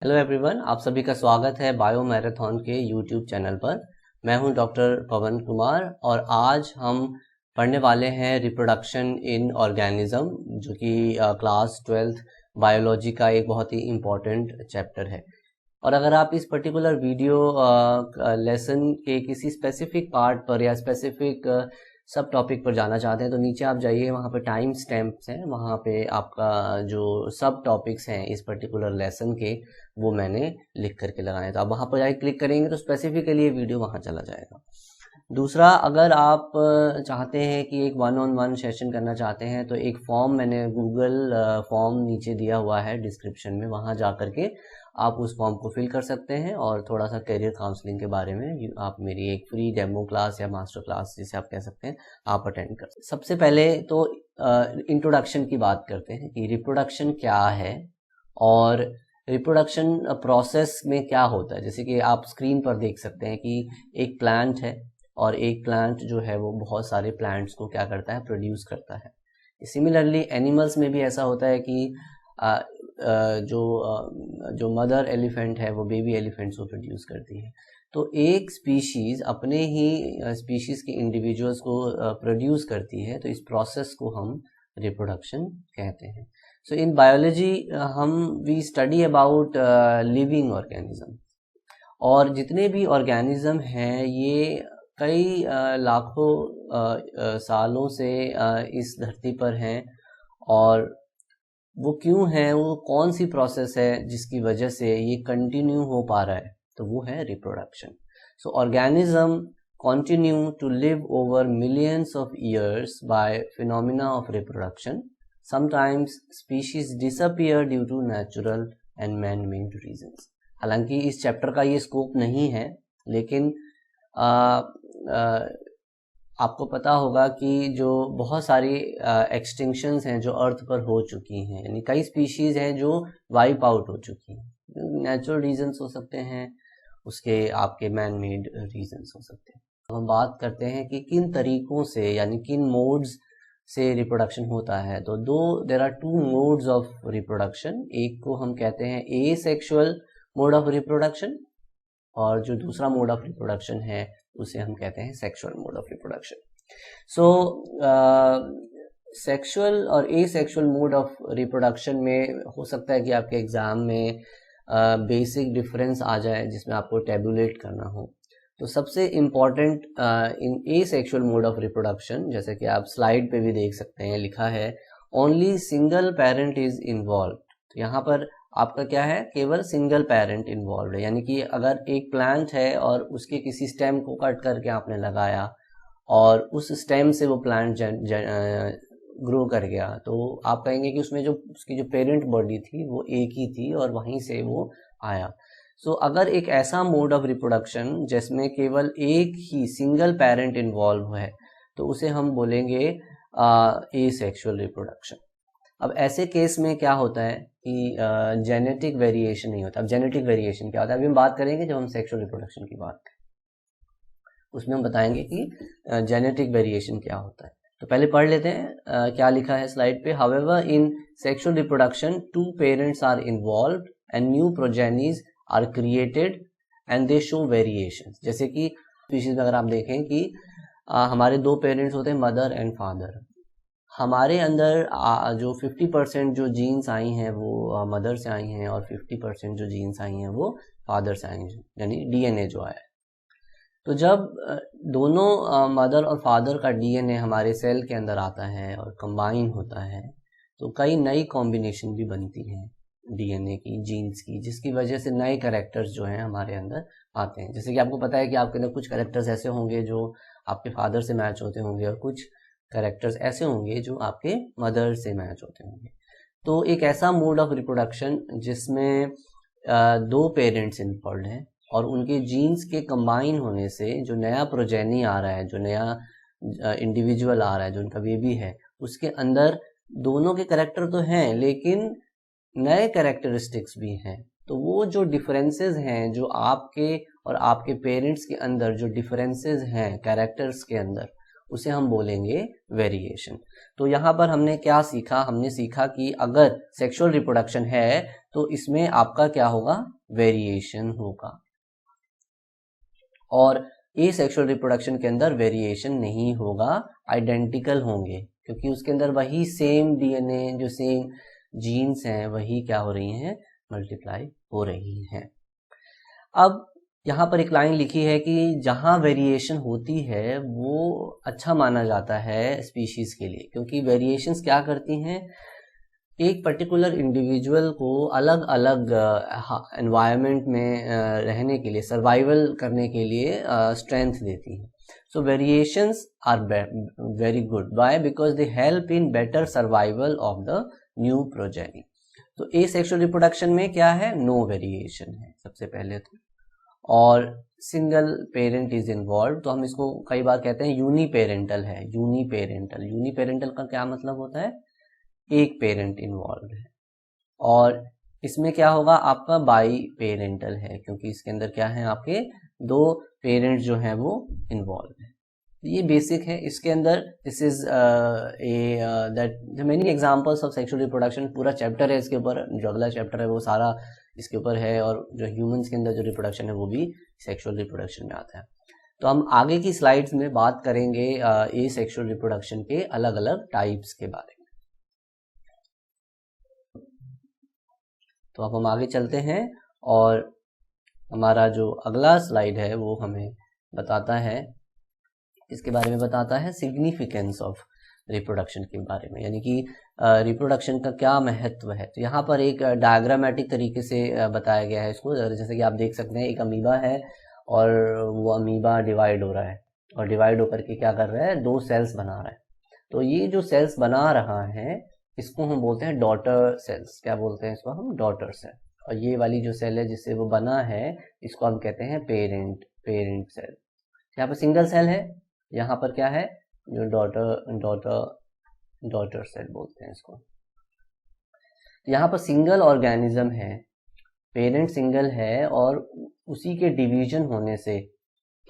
Hello everyone, आप सभी का स्वागत है बायो मैराथन के यूट्यूब चैनल पर। मैं हूं डॉक्टर पवन कुमार और आज हम पढ़ने वाले हैं रिप्रोडक्शन इन ऑर्गेनिज्म, जो कि क्लास 12th बायोलॉजी का एक बहुत ही इम्पोर्टेंट चैप्टर है। और अगर आप इस पर्टिकुलर वीडियो लेसन के किसी स्पेसिफिक पार्ट पर या स्पेसिफिक सब टॉपिक पर जाना चाहते हैं तो नीचे आप जाइए, वहाँ पे टाइम स्टैम्प्स हैं, वहाँ पे आपका जो सब टॉपिक्स हैं इस पर्टिकुलर लेसन के वो मैंने लिख करके लगाए। तो आप वहाँ पर जाके क्लिक करेंगे तो स्पेसिफिकली ये वीडियो वहाँ चला जाएगा। दूसरा, अगर आप चाहते हैं कि एक 1-on-1 सेशन करना चाहते हैं तो एक फॉर्म मैंने गूगल फॉर्म नीचे दिया हुआ है डिस्क्रिप्शन में, वहाँ जा करके आप उस फॉर्म को फिल कर सकते हैं और थोड़ा सा करियर काउंसलिंग के बारे में आप मेरी एक फ्री डेमो क्लास या मास्टर क्लास जिसे आप कह सकते हैं आप अटेंड कर सकते हैं। सबसे पहले तो इंट्रोडक्शन की बात करते हैं कि रिप्रोडक्शन क्या है और रिप्रोडक्शन प्रोसेस में क्या होता है। जैसे कि आप स्क्रीन पर देख सकते हैं कि एक प्लांट है और एक प्लांट जो है वो बहुत सारे प्लांट्स को क्या करता है, प्रोड्यूस करता है। सिमिलरली एनिमल्स में भी ऐसा होता है कि जो मदर एलिफेंट है वो बेबी एलिफेंट्स को प्रोड्यूस करती है। तो एक स्पीशीज अपने ही स्पीशीज के इंडिविजुअल्स को प्रोड्यूस करती है, तो इस प्रोसेस को हम रिप्रोडक्शन कहते हैं। So in biology we study about living organism, और जितने भी ऑर्गेनिज्म हैं ये कई लाखों सालों से इस धरती पर हैं, और वो क्यों है, वो कौन सी प्रोसेस है जिसकी वजह से ये कंटिन्यू हो पा रहा है, तो वो है reproduction. So organism continue to live over millions of years by phenomena of reproduction. Sometimes species disappear due to natural and man made reasons. हालांकि इस चैप्टर का ये स्कोप नहीं है, लेकिन आपको पता होगा कि जो बहुत सारी एक्सटिंक्शंस हैं जो अर्थ पर हो चुकी हैं, यानी कई स्पीशीज हैं जो वाइप आउट हो चुकी हैं। नेचुरल रीजंस हो सकते हैं, उसके आपके मैन मेड रीजंस हो सकते हैं। तो हम बात करते हैं कि किन तरीकों से यानी किन मोड्स से रिप्रोडक्शन होता है। तो there are 2 modes of reproduction. एक को हम कहते हैं एसेक्सुअल मोड ऑफ रिप्रोडक्शन, और जो दूसरा मोड ऑफ रिप्रोडक्शन है उसे हम कहते हैं sexual mode of reproduction. So sexual और एसेक्सुअल मोड ऑफ रिप्रोडक्शन में हो सकता है कि आपके एग्जाम में बेसिक डिफरेंस आ जाए जिसमें आपको टेबुलेट करना हो। तो सबसे important in asexual mode of reproduction, जैसे कि आप स्लाइड पे भी देख सकते हैं, लिखा है only single parent is involve. तो यहाँ पर आपका क्या है, केवल सिंगल पेरेंट इन्वॉल्व है। यानी कि अगर एक प्लांट है और उसके किसी स्टेम को कट करके आपने लगाया और उस स्टेम से वो प्लांट ग्रो कर गया, तो आप कहेंगे कि उसमें जो उसकी जो पेरेंट बॉडी थी वो एक ही थी और वहीं से वो आया। सो अगर एक ऐसा मोड ऑफ रिप्रोडक्शन जिसमें केवल एक ही सिंगल पेरेंट इन्वॉल्व है तो उसे हम बोलेंगे एसेक्सुअल रिप्रोडक्शन। अब ऐसे केस में क्या होता है कि जेनेटिक वेरिएशन नहीं होता। अब जेनेटिक वेरिएशन क्या होता है अभी हम बात करेंगे जब हम सेक्सुअल रिप्रोडक्शन की बात करें, उसमें हम बताएंगे कि जेनेटिक वेरिएशन क्या होता है। तो पहले पढ़ लेते हैं क्या लिखा है स्लाइड पे। However in sexual reproduction 2 parents are involved and new progenies are created and they show variations. जैसे कि स्पीशीज में अगर आप देखें कि हमारे 2 पेरेंट्स होते हैं, मदर एंड फादर। हमारे अंदर जो 50% जो जीन्स आई हैं वो मदर से आई हैं और 50% जो जीन्स आई हैं वो फादर से आई हैं, यानी डीएनए जो आया है। तो जब दोनों मदर और फादर का डीएनए हमारे सेल के अंदर आता है और कंबाइन होता है तो कई नई कॉम्बिनेशन भी बनती हैं डीएनए की, जीन्स की, जिसकी वजह से नए कैरेक्टर्स जो हैं हमारे अंदर आते हैं। जैसे कि आपको पता है कि आपके अंदर कुछ कैरेक्टर्स ऐसे होंगे जो आपके फादर से मैच होते होंगे और कुछ कैरेक्टर्स ऐसे होंगे जो आपके मदर से मैच होते होंगे। तो एक ऐसा मोड ऑफ रिप्रोडक्शन जिसमें 2 पेरेंट्स इन्वॉल्व हैं और उनके जीन्स के कंबाइन होने से जो नया प्रोजेनी आ रहा है, जो नया इंडिविजुअल आ रहा है, जो उनका बेबी है, उसके अंदर दोनों के कैरेक्टर तो हैं लेकिन नए कैरेक्टरिस्टिक्स भी हैं। तो वो जो डिफरेंसेस हैं, जो आपके और आपके पेरेंट्स के अंदर जो डिफरेंसेस हैं कैरेक्टर्स के अंदर, उसे हम बोलेंगे वेरिएशन। तो यहाँ पर हमने क्या सीखा, हमने सीखा कि अगर सेक्सुअल रिप्रोडक्शन है तो इसमें आपका क्या होगा, वेरिएशन होगा, और ए सेक्सुअल रिप्रोडक्शन के अंदर वेरिएशन नहीं होगा, आइडेंटिकल होंगे, क्योंकि उसके अंदर वही सेम डीएनए, जो सेम जीन्स हैं वही क्या हो रही हैं, मल्टीप्लाई हो रही हैं। अब यहाँ पर एक लाइन लिखी है कि जहाँ वेरिएशन होती है वो अच्छा माना जाता है स्पीशीज के लिए, क्योंकि वेरिएशंस क्या करती हैं, एक पर्टिकुलर इंडिविजुअल को अलग अलग एनवायरनमेंट में रहने के लिए, सर्वाइवल करने के लिए स्ट्रेंथ देती हैं। So variations are very good, why, because they help in better survival of the new progeny. तो ए सेक्सुअल रिप्रोडक्शन में क्या है, नो वेरिएशन है सबसे पहले तो, और सिंगल पेरेंट इज इन्वॉल्व, तो हम इसको कई बार कहते हैं यूनिपेरेंटल है, यूनिपेरेंटल। यूनिपेरेंटल का क्या मतलब होता है, एक पेरेंट इन्वॉल्व है, और इसमें क्या होगा आपका बाई पेरेंटल है, क्योंकि इसके अंदर क्या है, आपके दो पेरेंट्स जो हैं वो इन्वॉल्व है। ये बेसिक है इसके अंदर। This is that many examples of sexual reproduction, पूरा चैप्टर है इसके ऊपर, जो अगला चैप्टर है वो सारा इसके ऊपर है, और जो ह्यूमंस के अंदर जो रिप्रोडक्शन है वो भी सेक्सुअल रिप्रोडक्शन में आता है। तो हम आगे की स्लाइड्स में बात करेंगे ए सेक्सुअल रिप्रोडक्शन के अलग अलग टाइप्स के बारे में। तो अब हम आगे चलते हैं, और हमारा जो अगला स्लाइड है वो हमें बताता है, इसके बारे में बताता है सिग्निफिकेंस ऑफ रिप्रोडक्शन के बारे में, यानी कि रिप्रोडक्शन का क्या महत्व है। तो यहाँ पर एक डायग्रामेटिक तरीके से बताया गया है इसको, जैसे कि आप देख सकते हैं एक अमीबा है, और वो अमीबा डिवाइड हो रहा है, और डिवाइड होकर के क्या कर रहा है, दो सेल्स बना रहा है। तो ये जो सेल्स बना रहा है इसको हम बोलते हैं डॉटर सेल्स। क्या बोलते हैं इसको हम, डॉटर सेल। और ये वाली जो सेल है जिससे वो बना है इसको हम कहते हैं पेरेंट सेल। यहाँ पर सिंगल सेल है, यहाँ पर क्या है, जो डॉटर सेल बोलते हैं इसको। यहाँ पर सिंगल ऑर्गेनिज्म है, पेरेंट सिंगल है, और उसी के डिवीजन होने से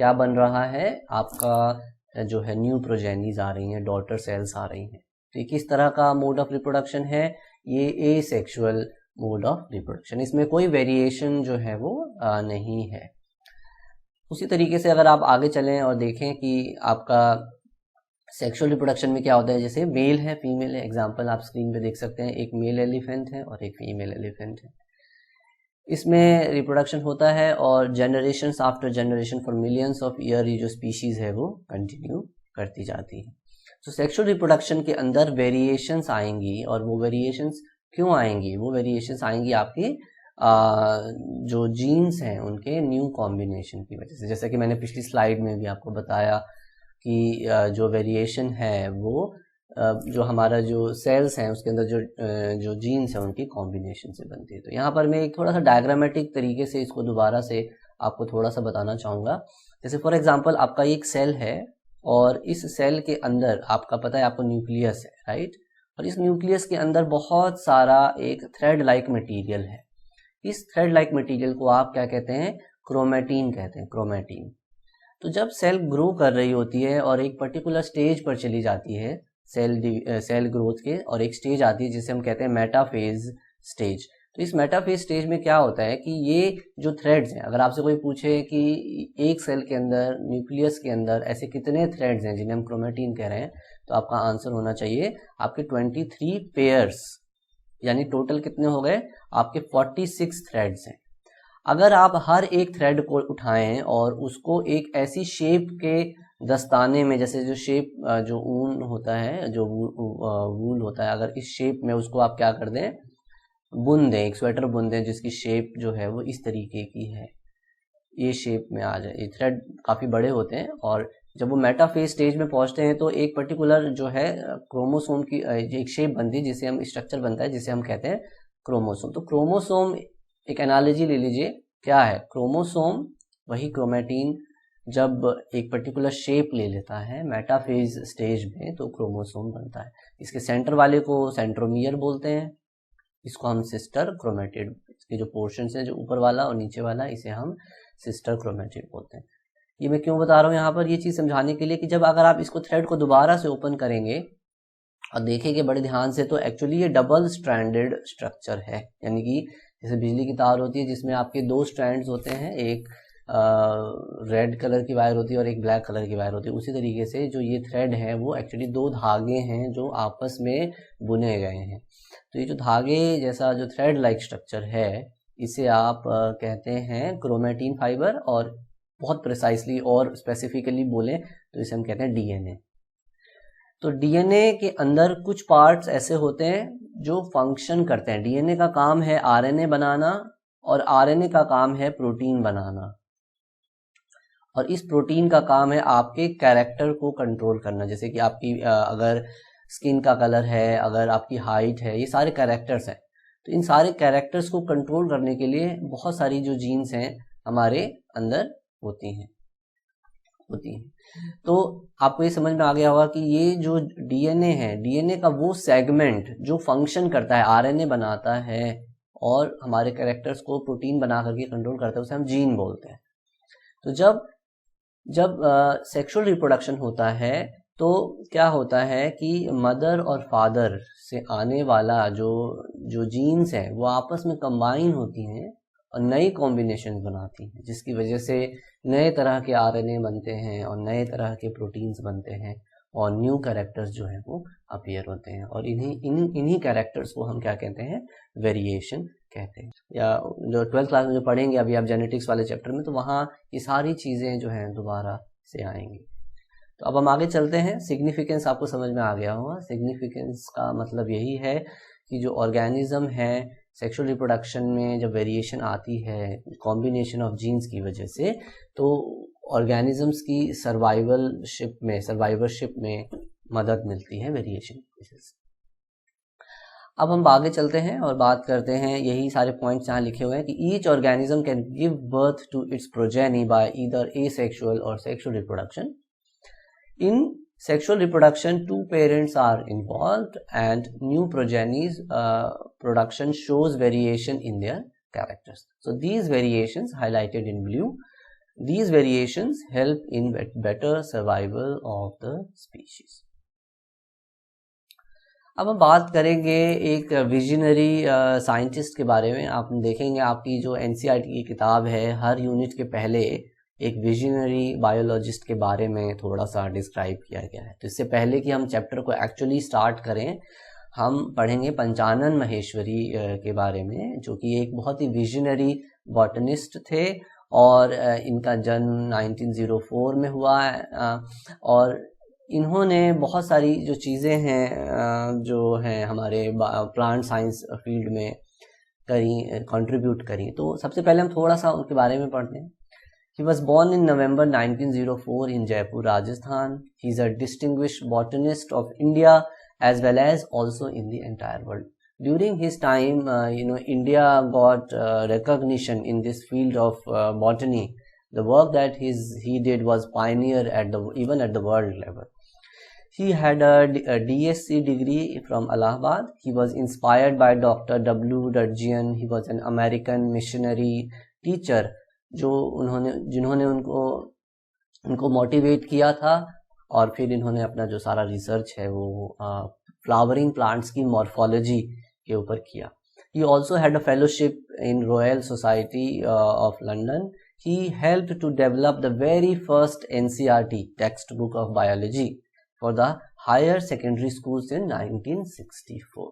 क्या बन रहा है, आपका जो है न्यू प्रोजेनीज आ रही हैं, डॉटर सेल्स आ रही हैं। तो किस तरह का मोड ऑफ रिप्रोडक्शन है, ये ए सेक्सुअल मोड ऑफ रिप्रोडक्शन, इसमें कोई वेरिएशन जो है वो नहीं है। उसी तरीके से अगर आप आगे चलें और देखें कि आपका सेक्सुअल रिप्रोडक्शन में क्या होता है, जैसे मेल है, फीमेल है। एग्जांपल आप स्क्रीन पे देख सकते हैं, एक मेल एलिफेंट है और एक फीमेल एलिफेंट है। इसमें रिप्रोडक्शन होता है, और generation after generation for millions of year ये जो स्पीशीज है वो कंटिन्यू करती जाती है। तो सेक्सुअल रिप्रोडक्शन के अंदर वेरिएशंस आएंगी, और वो वेरिएशंस क्यों आएंगी, वो वेरिएशंस आएंगी आपके जो जीन्स हैं उनके न्यू कॉम्बिनेशन की वजह से। जैसे कि मैंने पिछली स्लाइड में भी आपको बताया कि जो वेरिएशन है वो जो हमारा जो सेल्स हैं उसके अंदर जो जीन्स हैं उनकी कॉम्बिनेशन से बनती है। तो यहाँ पर मैं एक थोड़ा सा डायग्रामेटिक तरीके से इसको दोबारा से आपको थोड़ा सा बताना चाहूँगा। जैसे फॉर एग्जांपल आपका एक सेल है, और इस सेल के अंदर आपका पता है आपको न्यूक्लियस है, राइट, और इस न्यूक्लियस के अंदर बहुत सारा एक थ्रेड लाइक मटीरियल है। इस थ्रेड लाइक मटीरियल को आप क्या कहते हैं, क्रोमैटिन कहते हैं, क्रोमैटिन। तो जब सेल ग्रो कर रही होती है और एक पर्टिकुलर स्टेज पर चली जाती है सेल ग्रोथ के, और एक स्टेज आती है जिसे हम कहते हैं मेटाफेज स्टेज। तो इस मेटाफेज स्टेज में क्या होता है कि ये जो थ्रेड्स हैं, अगर आपसे कोई पूछे कि एक सेल के अंदर, न्यूक्लियस के अंदर ऐसे कितने थ्रेड्स हैं जिन्हें हम क्रोमैटिन कह रहे हैं, तो आपका आंसर होना चाहिए आपके 23 पेयर्स, यानी टोटल कितने हो गए आपके 46 थ्रेड्स हैं। अगर आप हर एक थ्रेड को उठाएं और उसको एक ऐसी शेप के दस्ताने में, जैसे जो शेप जो ऊन होता है, जो वूल होता है, अगर इस शेप में उसको आप क्या कर दें, बुन दें, एक स्वेटर बुन दें जिसकी शेप जो है वो इस तरीके की है, ये शेप में आ जाए। ये थ्रेड काफ़ी बड़े होते हैं, और जब वो मेटाफेज स्टेज में पहुंचते हैं तो एक पर्टिकुलर जो है क्रोमोसोम की एक शेप बनती है, जिसे हम स्ट्रक्चर बनता है जिसे हम कहते हैं क्रोमोसोम। तो क्रोमोसोम एक एनालॉजी ले लीजिए, क्या है क्रोमोसोम, वही क्रोमैटिन जब एक पर्टिकुलर शेप ले लेता है मेटाफेज स्टेज में तो क्रोमोसोम बनता है। इसके सेंटर वाले को सेंट्रोमियर बोलते हैं, इसको हम सिस्टर क्रोमेटिड, इसके जो पोर्शन है जो ऊपर वाला और नीचे वाला, इसे हम सिस्टर क्रोमेटिड बोलते हैं। ये मैं क्यों बता रहा हूँ यहाँ पर, ये चीज़ समझाने के लिए कि जब अगर आप इसको थ्रेड को दोबारा से ओपन करेंगे और देखेंगे बड़े ध्यान से, तो एक्चुअली ये डबल स्ट्रैंडेड स्ट्रक्चर है। यानी कि जैसे बिजली की तार होती है जिसमें आपके 2 स्ट्रैंड्स होते हैं, एक रेड कलर की वायर होती है और एक ब्लैक कलर की वायर होती है, उसी तरीके से जो ये थ्रेड है वो एक्चुअली 2 धागे हैं जो आपस में बुने गए हैं। तो ये जो धागे जैसा जो थ्रेड लाइक स्ट्रक्चर है, इसे आप कहते हैं क्रोमेटिन फाइबर, और बहुत प्रिसाइसली और स्पेसिफिकली बोलें तो इसे हम कहते हैं डीएनए। तो डीएनए के अंदर कुछ पार्ट्स ऐसे होते हैं जो फंक्शन करते हैं। डीएनए का काम है आरएनए बनाना और आरएनए का काम है प्रोटीन बनाना, और इस प्रोटीन का काम है आपके कैरेक्टर को कंट्रोल करना। जैसे कि आपकी अगर स्किन का कलर है, अगर आपकी हाइट है, ये सारे कैरेक्टर्स हैं। तो इन सारे कैरेक्टर्स को कंट्रोल करने के लिए बहुत सारी जो जीन्स हैं हमारे अंदर होती हैं। तो आपको ये समझ में आ गया होगा कि ये जो डीएनए है, डीएनए का वो सेगमेंट जो फंक्शन करता है, आरएनए बनाता है और हमारे कैरेक्टर्स को प्रोटीन बना करके कंट्रोल करता है, उसे हम जीन बोलते हैं। तो जब सेक्सुअल रिप्रोडक्शन होता है तो क्या होता है कि मदर और फादर से आने वाला जो जीन्स हैं वो आपस में कंबाइन होती हैं और नई कॉम्बिनेशन बनाती हैं, जिसकी वजह से नए तरह के आरएनए बनते हैं और नए तरह के प्रोटीन्स बनते हैं और न्यू कैरेक्टर्स जो हैं वो अपीयर होते हैं। और इन्हीं कैरेक्टर्स को हम क्या कहते हैं, वेरिएशन कहते हैं। या जो 12th क्लास में जो पढ़ेंगे अभी आप जेनेटिक्स वाले चैप्टर में, तो वहाँ ये सारी चीज़ें जो हैं दोबारा से आएंगी। तो अब हम आगे चलते हैं। सिग्निफिकेंस आपको समझ में आ गया होगा। सिग्निफिकेंस का मतलब यही है कि जो ऑर्गेनिज्म है सेक्सुअल रिप्रोडक्शन में जब वेरिएशन आती है कॉम्बिनेशन ऑफ जीन्स की वजह से, तो ऑर्गेनिजम्स की सर्वाइवरशिप में मदद मिलती है वेरिएशन की वजह से। अब हम आगे चलते हैं और बात करते हैं, यही सारे पॉइंट्स यहाँ लिखे हुए हैं कि each organism can give birth to its progeny by either asexual और sexual reproduction. In sexual reproduction, 2 parents are involved and new progeny's production shows variation in their characters. So these variations highlighted in blue, these variations help in better survival of the species. अब हम बात करेंगे एक visionary scientist के बारे में। आप देखेंगे आपकी जो एनसीईआरटी की किताब है, हर यूनिट के पहले एक विजनरी बायोलॉजिस्ट के बारे में थोड़ा सा डिस्क्राइब किया गया है। तो इससे पहले कि हम चैप्टर को एक्चुअली स्टार्ट करें, हम पढ़ेंगे पंचानन महेश्वरी के बारे में, जो कि एक बहुत ही विजनरी बॉटनिस्ट थे और इनका जन्म 1904 में हुआ है। और इन्होंने बहुत सारी जो चीज़ें हैं जो हैं हमारे प्लांट साइंस फील्ड में करी, कंट्रीब्यूट करी। तो सबसे पहले हम थोड़ा सा उनके बारे में पढ़ते हैं। He was born in November 1904 in Jaipur, Rajasthan. He is a distinguished botanist of India as well as also in the entire world. During his time, India got recognition in this field of botany. The work that he did was pioneer even at the world level. He had a DSc degree from Allahabad. He was inspired by Dr. W. Durjian. He was an American missionary teacher जिन्होंने उनको motivate किया था, और फिर इन्होंने अपना जो सारा रिसर्च है वो फ्लावरिंग प्लांट्स की मॉर्फोलॉजी के ऊपर किया। He also had a fellowship in Royal Society of London. He helped to develop the very first NCERT textbook of biology for the higher secondary schools in 1964.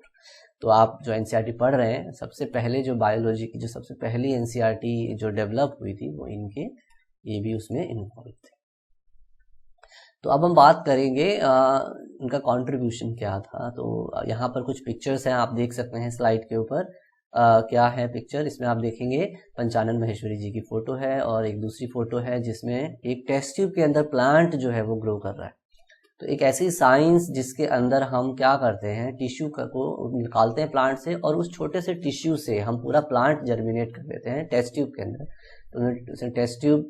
तो आप जो NCERT पढ़ रहे हैं, सबसे पहले जो बायोलॉजी की जो सबसे पहली एनसीईआरटी जो डेवलप हुई थी वो ये भी उसमें इन्वॉल्व थे। तो अब हम बात करेंगे इनका कंट्रीब्यूशन क्या था। तो यहाँ पर कुछ पिक्चर्स हैं, आप देख सकते हैं स्लाइड के ऊपर। क्या है पिक्चर, इसमें आप देखेंगे पंचानन महेश्वरी जी की फोटो है और एक दूसरी फोटो है जिसमें एक टेस्ट ट्यूब के अंदर प्लांट जो है वो ग्रो कर रहा है। तो एक ऐसी साइंस जिसके अंदर हम क्या करते हैं, टिश्यू को निकालते हैं प्लांट से और उस छोटे से टिश्यू से हम पूरा प्लांट जर्मिनेट कर देते हैं टेस्ट ट्यूब के अंदर। तो टेस्ट ट्यूब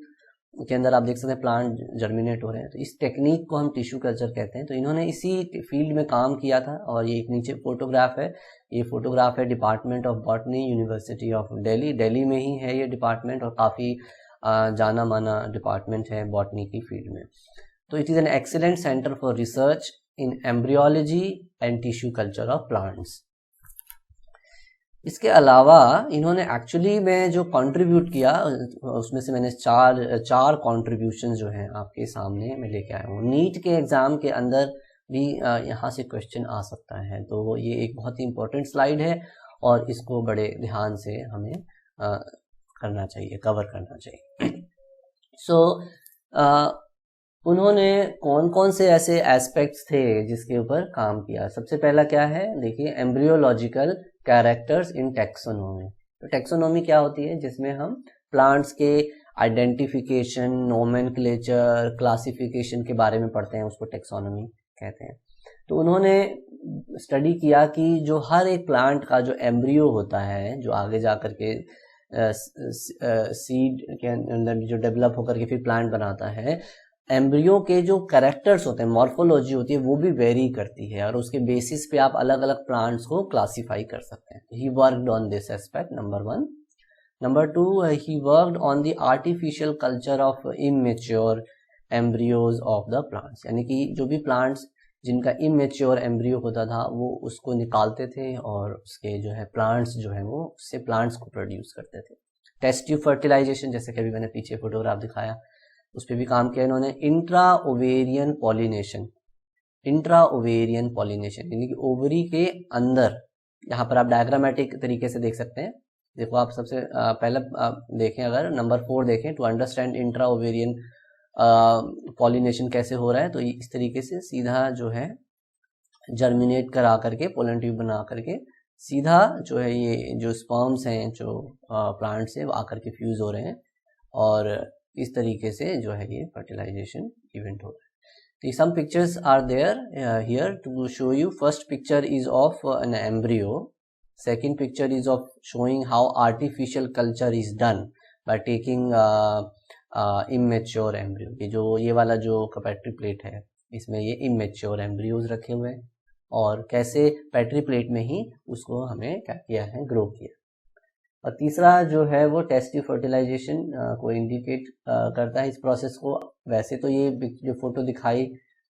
के अंदर आप देख सकते हैं प्लांट जर्मिनेट हो रहे हैं। तो इस टेक्निक को हम टिश्यू कल्चर कहते हैं। तो इन्होंने इसी फील्ड में काम किया था। और ये एक नीचे फोटोग्राफ है, ये फोटोग्राफ है department of botany, university of Delhi में ही है ये डिपार्टमेंट, और काफ़ी जाना माना डिपार्टमेंट है बॉटनी की फील्ड में। तो it is an excellent centre for research in embryology and tissue culture of plants. इसके अलावा इन्होंने एक्चुअली में जो कंट्रीब्यूट किया उसमें से मैंने चार कंट्रीब्यूशन जो हैं आपके सामने मैं लेके आया हूँ। नीट के एग्ज़ाम के अंदर भी यहाँ से क्वेश्चन आ सकता है, तो ये एक बहुत ही इम्पोर्टेंट स्लाइड है और इसको बड़े ध्यान से हमें करना चाहिए, कवर करना चाहिए। सो उन्होंने कौन कौन से ऐसे एस्पेक्ट्स थे जिसके ऊपर काम किया। सबसे पहला क्या है, देखिए, एम्ब्रियोलॉजिकल कैरेक्टर्स इन टेक्सोनोमी। तो टेक्सोनोमी क्या होती है, जिसमें हम प्लांट्स के आइडेंटिफिकेशन, नोमेनक्लेचर, क्लासिफिकेशन के बारे में पढ़ते हैं, उसको टेक्सोनोमी कहते हैं। तो उन्होंने स्टडी किया कि जो हर एक प्लांट का जो एम्ब्रियो होता है, जो आगे जा कर के सीड के अंदर जो डेवलप होकर के फिर प्लांट बनाता है, एम्ब्रियो के जो कैरेक्टर्स होते हैं, मॉर्फोलॉजी होती है, वो भी वेरी करती है और उसके बेसिस पे आप अलग अलग प्लांट्स को क्लासीफाई कर सकते हैं। He worked on this aspect, number 1। Number 2, he worked on the artificial culture of immature embryos of the plants, यानी कि जो भी प्लांट्स जिनका इमेच्योर एम्ब्रियो होता था वो उसको निकालते थे और उसके जो है प्लांट्स जो है वो उससे प्लांट्स को प्रोड्यूस करते थे। टेस्ट ट्यूब फर्टिलाइजेशन, जैसे कि अभी मैंने पीछे फोटोग्राफ दिखाया, उस पर भी काम किया इन्होंने। Intra ovarian pollination, intra ovarian pollination यानी कि ओवरी के अंदर, यहाँ पर आप डायग्रामेटिक तरीके से देख सकते हैं। देखो, आप सबसे पहले देखें, अगर नंबर 4 देखें, to understand intra ovarian pollination कैसे हो रहा है, तो इस तरीके से सीधा जो है जर्मिनेट करा करके, पोलन ट्यूब बना करके सीधा जो है ये जो स्पर्म्स हैं जो प्लांट से, वो आकर के फ्यूज हो रहे हैं और इस तरीके से जो है ये फर्टिलाइजेशन इवेंट हो रहा है। तो some pictures are there here to show you. First picture is of an embryo, second picture is of showing how artificial culture is done by taking immature embryo. ये जो ये वाला जो पेट्री प्लेट है, इसमें ये इमेच्योर एम्ब्रियोज रखे हुए हैं और कैसे पेट्री प्लेट में ही उसको हमें क्या किया है, ग्रो किया। और तीसरा जो है वो टेस्ट ट्यूब फर्टिलाइजेशन को इंडिकेट करता है इस प्रोसेस को। वैसे तो ये जो फोटो दिखाई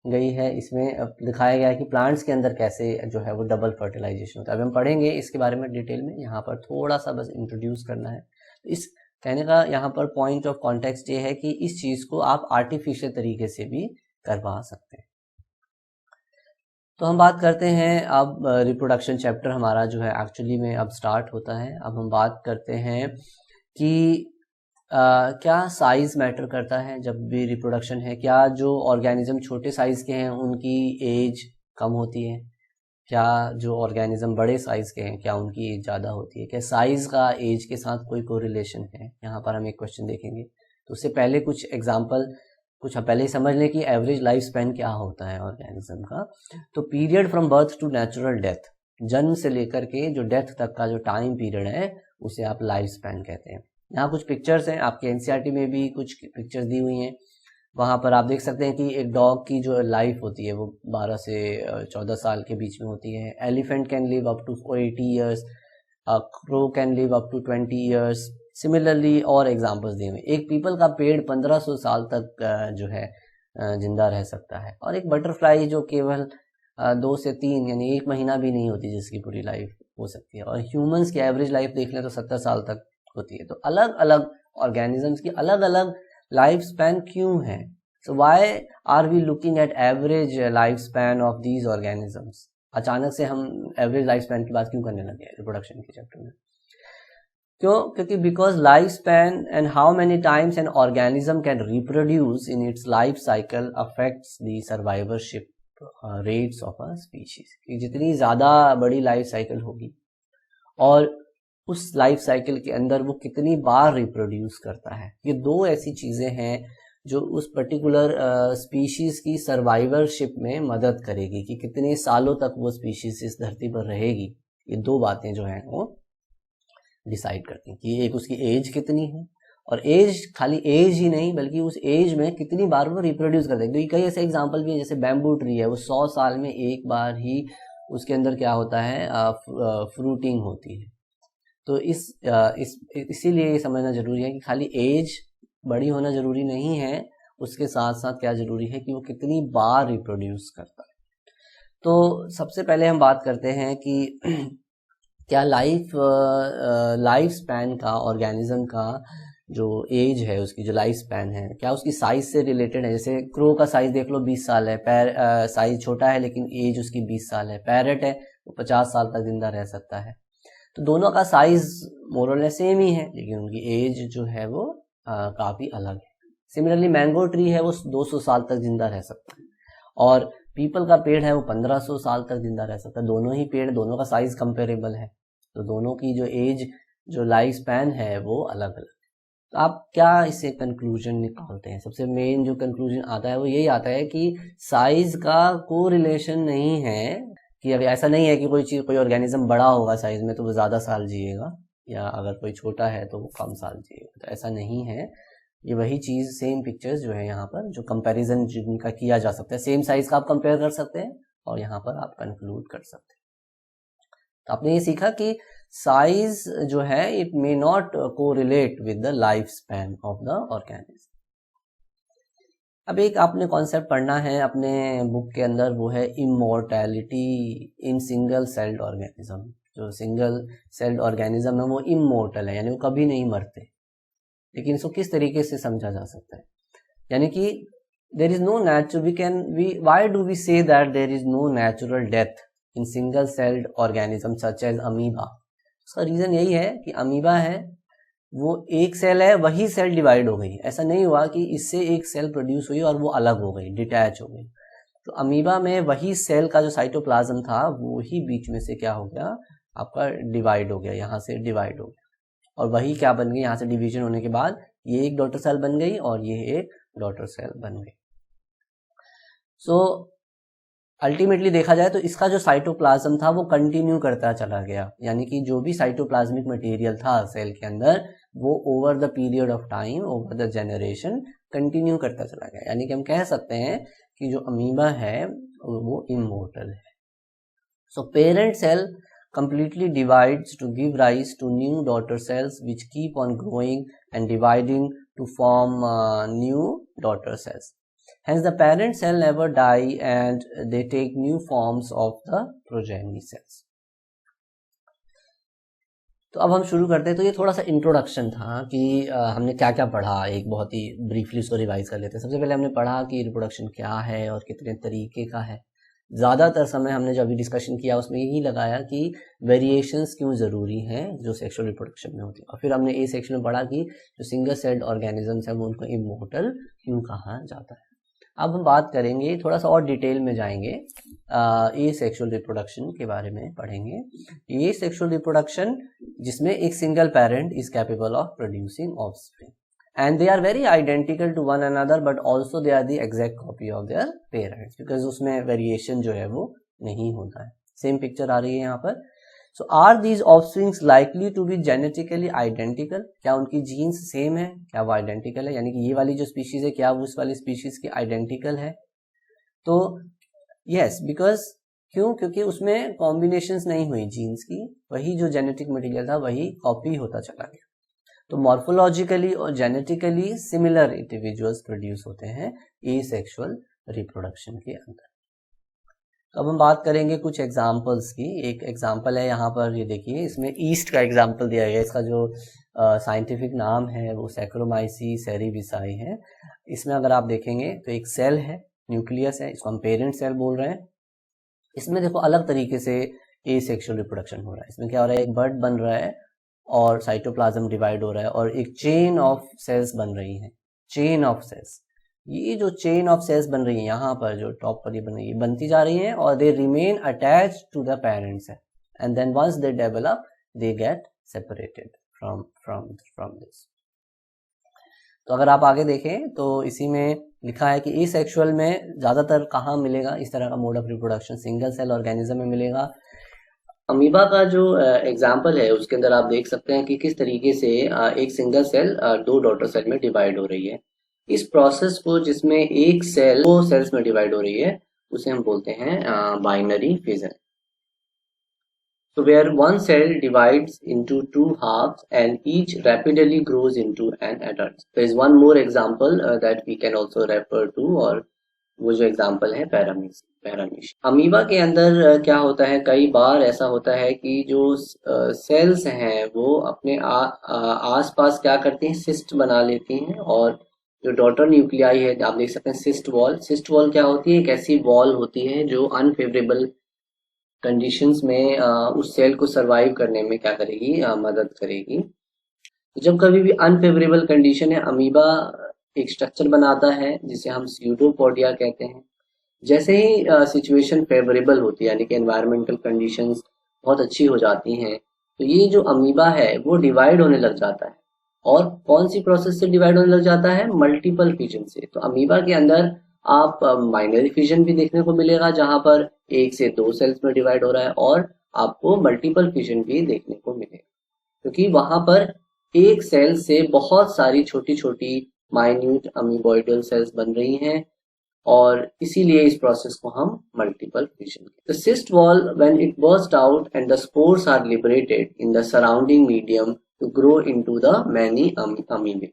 गई है इसमें दिखाया गया है कि प्लांट्स के अंदर कैसे जो है वो डबल फर्टिलाइजेशन होता है। अभी हम पढ़ेंगे इसके बारे में डिटेल में, यहाँ पर थोड़ा सा बस इंट्रोड्यूस करना है। इस कहने का यहाँ पर पॉइंट ऑफ कॉन्टेक्स्ट ये है कि इस चीज़ को आप आर्टिफिशियल तरीके से भी करवा सकते हैं। तो हम बात करते हैं अब रिप्रोडक्शन चैप्टर हमारा जो है एक्चुअली में अब स्टार्ट होता है। अब हम बात करते हैं कि क्या साइज़ मैटर करता है जब भी रिप्रोडक्शन है। क्या जो ऑर्गेनिज्म छोटे साइज़ के हैं उनकी एज कम होती है, क्या जो ऑर्गेनिज्म बड़े साइज़ के हैं क्या उनकी एज ज़्यादा होती है, क्या साइज़ का एज के साथ कोई कोरिलेशन है। यहाँ पर हम एक क्वेश्चन देखेंगे। तो उससे पहले कुछ एग्जाम्पल, कुछ हम पहले ही समझ लें कि एवरेज लाइफ स्पैन क्या होता है ऑर्गेनिज्म का। तो period from birth to natural death, जन्म से लेकर के जो डेथ तक का जो टाइम पीरियड है उसे आप लाइफ स्पैन कहते हैं। यहाँ कुछ पिक्चर्स हैं, आपके एनसीईआरटी में भी कुछ पिक्चर्स दी हुई हैं। वहाँ पर आप देख सकते हैं कि एक डॉग की जो लाइफ होती है वो 12 से 14 साल के बीच में होती है। Elephant can live up to 80 years, crow can live up to 20 years. Similarly और एग्जांपल्स दिए हुए, एक पीपल का पेड़ 1500 साल तक जो है जिंदा रह सकता है। और एक बटरफ्लाई जो केवल 2 से 3 यानी 1 महीना भी नहीं होती जिसकी पूरी लाइफ हो सकती है। और ह्यूमंस की एवरेज लाइफ देख लें तो 70 साल तक होती है। तो अलग अलग ऑर्गेनिजम्स की अलग अलग लाइफ स्पैन क्यों है। So why are we looking at average life span of these organisms. अचानक से हम एवरेज लाइफ स्पैन की बात क्यों करने लगे रिप्रोडक्शन के चैप्टर में। क्योंकि because life span and how many times an organism can reproduce in its life cycle affects the survivorship rates of a species. जितनी ज़्यादा बड़ी लाइफ साइकिल होगी और उस लाइफ साइकिल के अंदर वो कितनी बार रिप्रोड्यूस करता है, ये दो ऐसी चीज़ें हैं जो उस पर्टिकुलर स्पीशीज़ की सर्वाइवरशिप में मदद करेगी कि कितने सालों तक वो स्पीशीज़ इस धरती पर रहेगी। ये दो बातें जो हैं वो डिसाइड करती हैं कि एक उसकी एज कितनी है, और एज खाली एज ही नहीं बल्कि उस एज में कितनी बार वो रिप्रोड्यूस करते हैं। तो कई ऐसे एग्जांपल भी हैं, जैसे बैम्बू ट्री है, वो 100 साल में एक बार ही उसके अंदर क्या होता है, फ्रूटिंग होती है। तो इसीलिए ये समझना जरूरी है कि खाली एज बड़ी होना जरूरी नहीं है, उसके साथ साथ क्या जरूरी है कि वो कितनी बार रिप्रोड्यूस करता है। तो सबसे पहले हम बात करते हैं कि क्या लाइफ स्पैन का, ऑर्गेनिज्म का जो एज है, उसकी जो लाइफ स्पैन है, क्या उसकी साइज से रिलेटेड है। जैसे क्रो का साइज देख लो 20 साल है, साइज छोटा है लेकिन एज उसकी 20 साल है। पैरट है वो 50 साल तक जिंदा रह सकता है। तो दोनों का साइज मोर और लेस सेम ही है, लेकिन उनकी एज जो है वो काफी अलग है। सिमिलरली मैंगो ट्री है वो 200 साल तक जिंदा रह सकता है, और पीपल का पेड़ है वो 1500 साल तक जिंदा रह सकता है। दोनों ही पेड़, दोनों का साइज कंपेरेबल है, तो दोनों की जो एज, जो लाइफ स्पैन है वो अलग अलग। तो आप क्या इससे कंक्लूजन निकालते हैं? सबसे मेन जो कंक्लूजन आता है वो यही आता है कि साइज का कोई रिलेशन नहीं है, कि अभी ऐसा नहीं है कि कोई चीज, कोई ऑर्गेनिज्म बड़ा होगा साइज में तो वो ज्यादा साल जिएगा, या अगर कोई छोटा है तो वो कम साल जिएगा। तो ऐसा नहीं है। ये वही चीज, सेम पिक्चर्स जो है यहाँ पर, जो कंपैरिजन जिनका किया जा सकता है, सेम साइज का आप कंपेयर कर सकते हैं और यहाँ पर आप कंक्लूड कर सकते हैं। तो आपने ये सीखा कि साइज जो है it may not correlate with the life span of the organism. अब एक आपने कॉन्सेप्ट पढ़ना है अपने बुक के अंदर, वो है इमोर्टैलिटी इन सिंगल सेल्ड ऑर्गेनिज्म। जो सिंगल सेल्ड ऑर्गेनिज्म है वो इमोर्टल है, यानी वो कभी नहीं मरते। लेकिन इसको किस तरीके से समझा जा सकता है? यानी कि there is no natural, why do we say that there is no natural death in single celled organism such as amoeba? उसका रीजन यही है कि अमीबा है वो एक सेल है, वही सेल डिवाइड हो गई। ऐसा नहीं हुआ कि इससे एक सेल प्रोड्यूस हुई और वो अलग हो गई, डिटैच हो गई। तो अमीबा में वही सेल का जो साइटोप्लाज्म था वो ही बीच में से क्या हो गया, आपका डिवाइड हो गया, यहाँ से डिवाइड हो गया, और वही क्या बन गई, यहाँ से डिवीजन होने के बाद ये एक डॉटर सेल बन गई और ये एक डॉटर सेल बन गई। सो अल्टीमेटली देखा जाए तो इसका जो साइटोप्लाज्म था वो कंटिन्यू करता चला गया, यानी कि जो भी साइटोप्लाज्मिक मटेरियल था सेल के अंदर वो over the period of time, over the generation continue करता चला गया। यानी कि हम कह सकते हैं कि जो अमीबा है वो इमोर्टल है। So parent cell completely divides to give rise to new daughter cells which keep on growing and dividing to form new daughter cells. Hence the parent cell never die and they take new forms of the progeny cells. तो अब हम शुरू करते हैं। तो ये थोड़ा सा इंट्रोडक्शन था कि हमने क्या क्या पढ़ा, एक बहुत ही ब्रीफली उसको रिवाइज कर लेते हैं। सबसे पहले हमने पढ़ा कि रिप्रोडक्शन क्या है और कितने तरीके का है। ज़्यादातर समय हमने जो अभी डिस्कशन किया उसमें यही लगाया कि वेरिएशंस क्यों ज़रूरी हैं जो सेक्सुअल रिप्रोडक्शन में होती है। और फिर हमने ए सेक्शन में पढ़ा कि जो सिंगल सेल्ड ऑर्गेनिजम्स हैं वो उनको इमोर्टल क्यों कहा जाता है। अब हम बात करेंगे, थोड़ा सा और डिटेल में जाएंगे, ए सेक्सुअल रिप्रोडक्शन के बारे में पढ़ेंगे। ये सेक्सुअल रिप्रोडक्शन जिसमें एक single parent is capable of producing offspring and they are very identical to one another but also they are the exact copy of their parents because उसमें variation जो है वो नहीं होता है। सेम पिक्चर आ रही है यहाँ पर। So are these offsprings likely to be genetically identical? क्या उनकी जीन्स सेम है, क्या वो आइडेंटिकल है, यानी कि ये वाली जो स्पीशीज है क्या वो उस वाली स्पीशीज की आइडेंटिकल है? तो यस, बिकॉज क्यों, क्योंकि उसमें कॉम्बिनेशंस नहीं हुई जीन्स की, वही जो जेनेटिक मटेरियल था वही कॉपी होता चला गया। तो मॉर्फोलॉजिकली और जेनेटिकली सिमिलर इंडिविजुअल्स प्रोड्यूस होते हैं एसेक्सुअल रिप्रोडक्शन के अंदर। तो अब हम बात करेंगे कुछ एग्जांपल्स की। एक एग्जांपल है यहाँ पर, ये देखिए, इसमें ईस्ट का एग्जांपल दिया गया है। इसका जो साइंटिफिक नाम है वो सैक्रोमाइसीस सेरेविसाई है। इसमें अगर आप देखेंगे तो एक सेल है, न्यूक्लियस है, इसको हम पेरेंट सेल बोल रहे हैं। इसमें देखो अलग तरीके से एसेक्सुअल रिप्रोडक्शन हो रहा है। इसमें क्या हो रहा है, एक बर्ड बन रहा है और साइटोप्लाज्म डिवाइड हो रहा है और एक चेन ऑफ सेल्स बन रही है, चेन ऑफ सेल्स। ये जो चेन ऑफ सेल्स बन रही है यहाँ पर, जो टॉप पर ये बन रही है, बनती जा रही है और they remain attached to the parent cell and then once they develop they get separated from this. तो अगर आप आगे देखें तो इसी में लिखा है कि एसेक्सुअल में ज्यादातर कहाँ मिलेगा इस तरह का mode of reproduction, single cell organism में मिलेगा। अमीबा का जो एग्जाम्पल है उसके अंदर आप देख सकते हैं कि किस तरीके से एक सिंगल सेल दो डॉटर सेल में डिवाइड हो रही है। इस प्रोसेस को, जिसमें एक सेल दो सेल्स में डिवाइड हो रही है, उसे हम बोलते हैं binary fission. So where one cell divides into two halves and each rapidly grows into an adult. There is one more example that we can also refer to, और वो जो एग्जाम्पल है पैरामीशियम। अमीबा के अंदर क्या होता है, कई बार ऐसा होता है कि जो सेल्स हैं वो अपने आसपास क्या करती हैं, सिस्ट बना लेती हैं, और जो डॉटर न्यूक्लियाई है आप देख सकते हैं सिस्ट वॉल। सिस्ट वॉल क्या होती है, एक ऐसी वॉल होती है जो अनफेवरेबल कंडीशंस में उस सेल को सरवाइव करने में क्या करेगी, मदद करेगी। तो जब कभी भी अनफेवरेबल कंडीशन है, अमीबा एक स्ट्रक्चर बनाता है जिसे हम स्यूडोपोडिया कहते हैं। जैसे ही सिचुएशन फेवरेबल होती है, यानी कि एनवायरमेंटल कंडीशंस बहुत अच्छी हो जाती हैं, तो ये जो अमीबा है वो डिवाइड होने लग जाता है। और कौन सी प्रोसेस से डिवाइड होने लग जाता है, मल्टीपल फिजन से। तो अमीबा के अंदर आप बाइनरी फिजन भी देखने को मिलेगा, जहां पर 1 से 2 सेल्स में डिवाइड हो रहा है, और आपको मल्टीपल फिजन भी देखने को मिलेगा, क्योंकि वहां पर एक सेल से बहुत सारी छोटी छोटी माइन्यूट अमीबॉइडल सेल्स बन रही हैं, और इसीलिए इस प्रोसेस को हम मल्टीपल फिजन कहते हैं। The cyst wall, when it bursts out and the spores are liberated in the surrounding medium to grow into the many amoeba.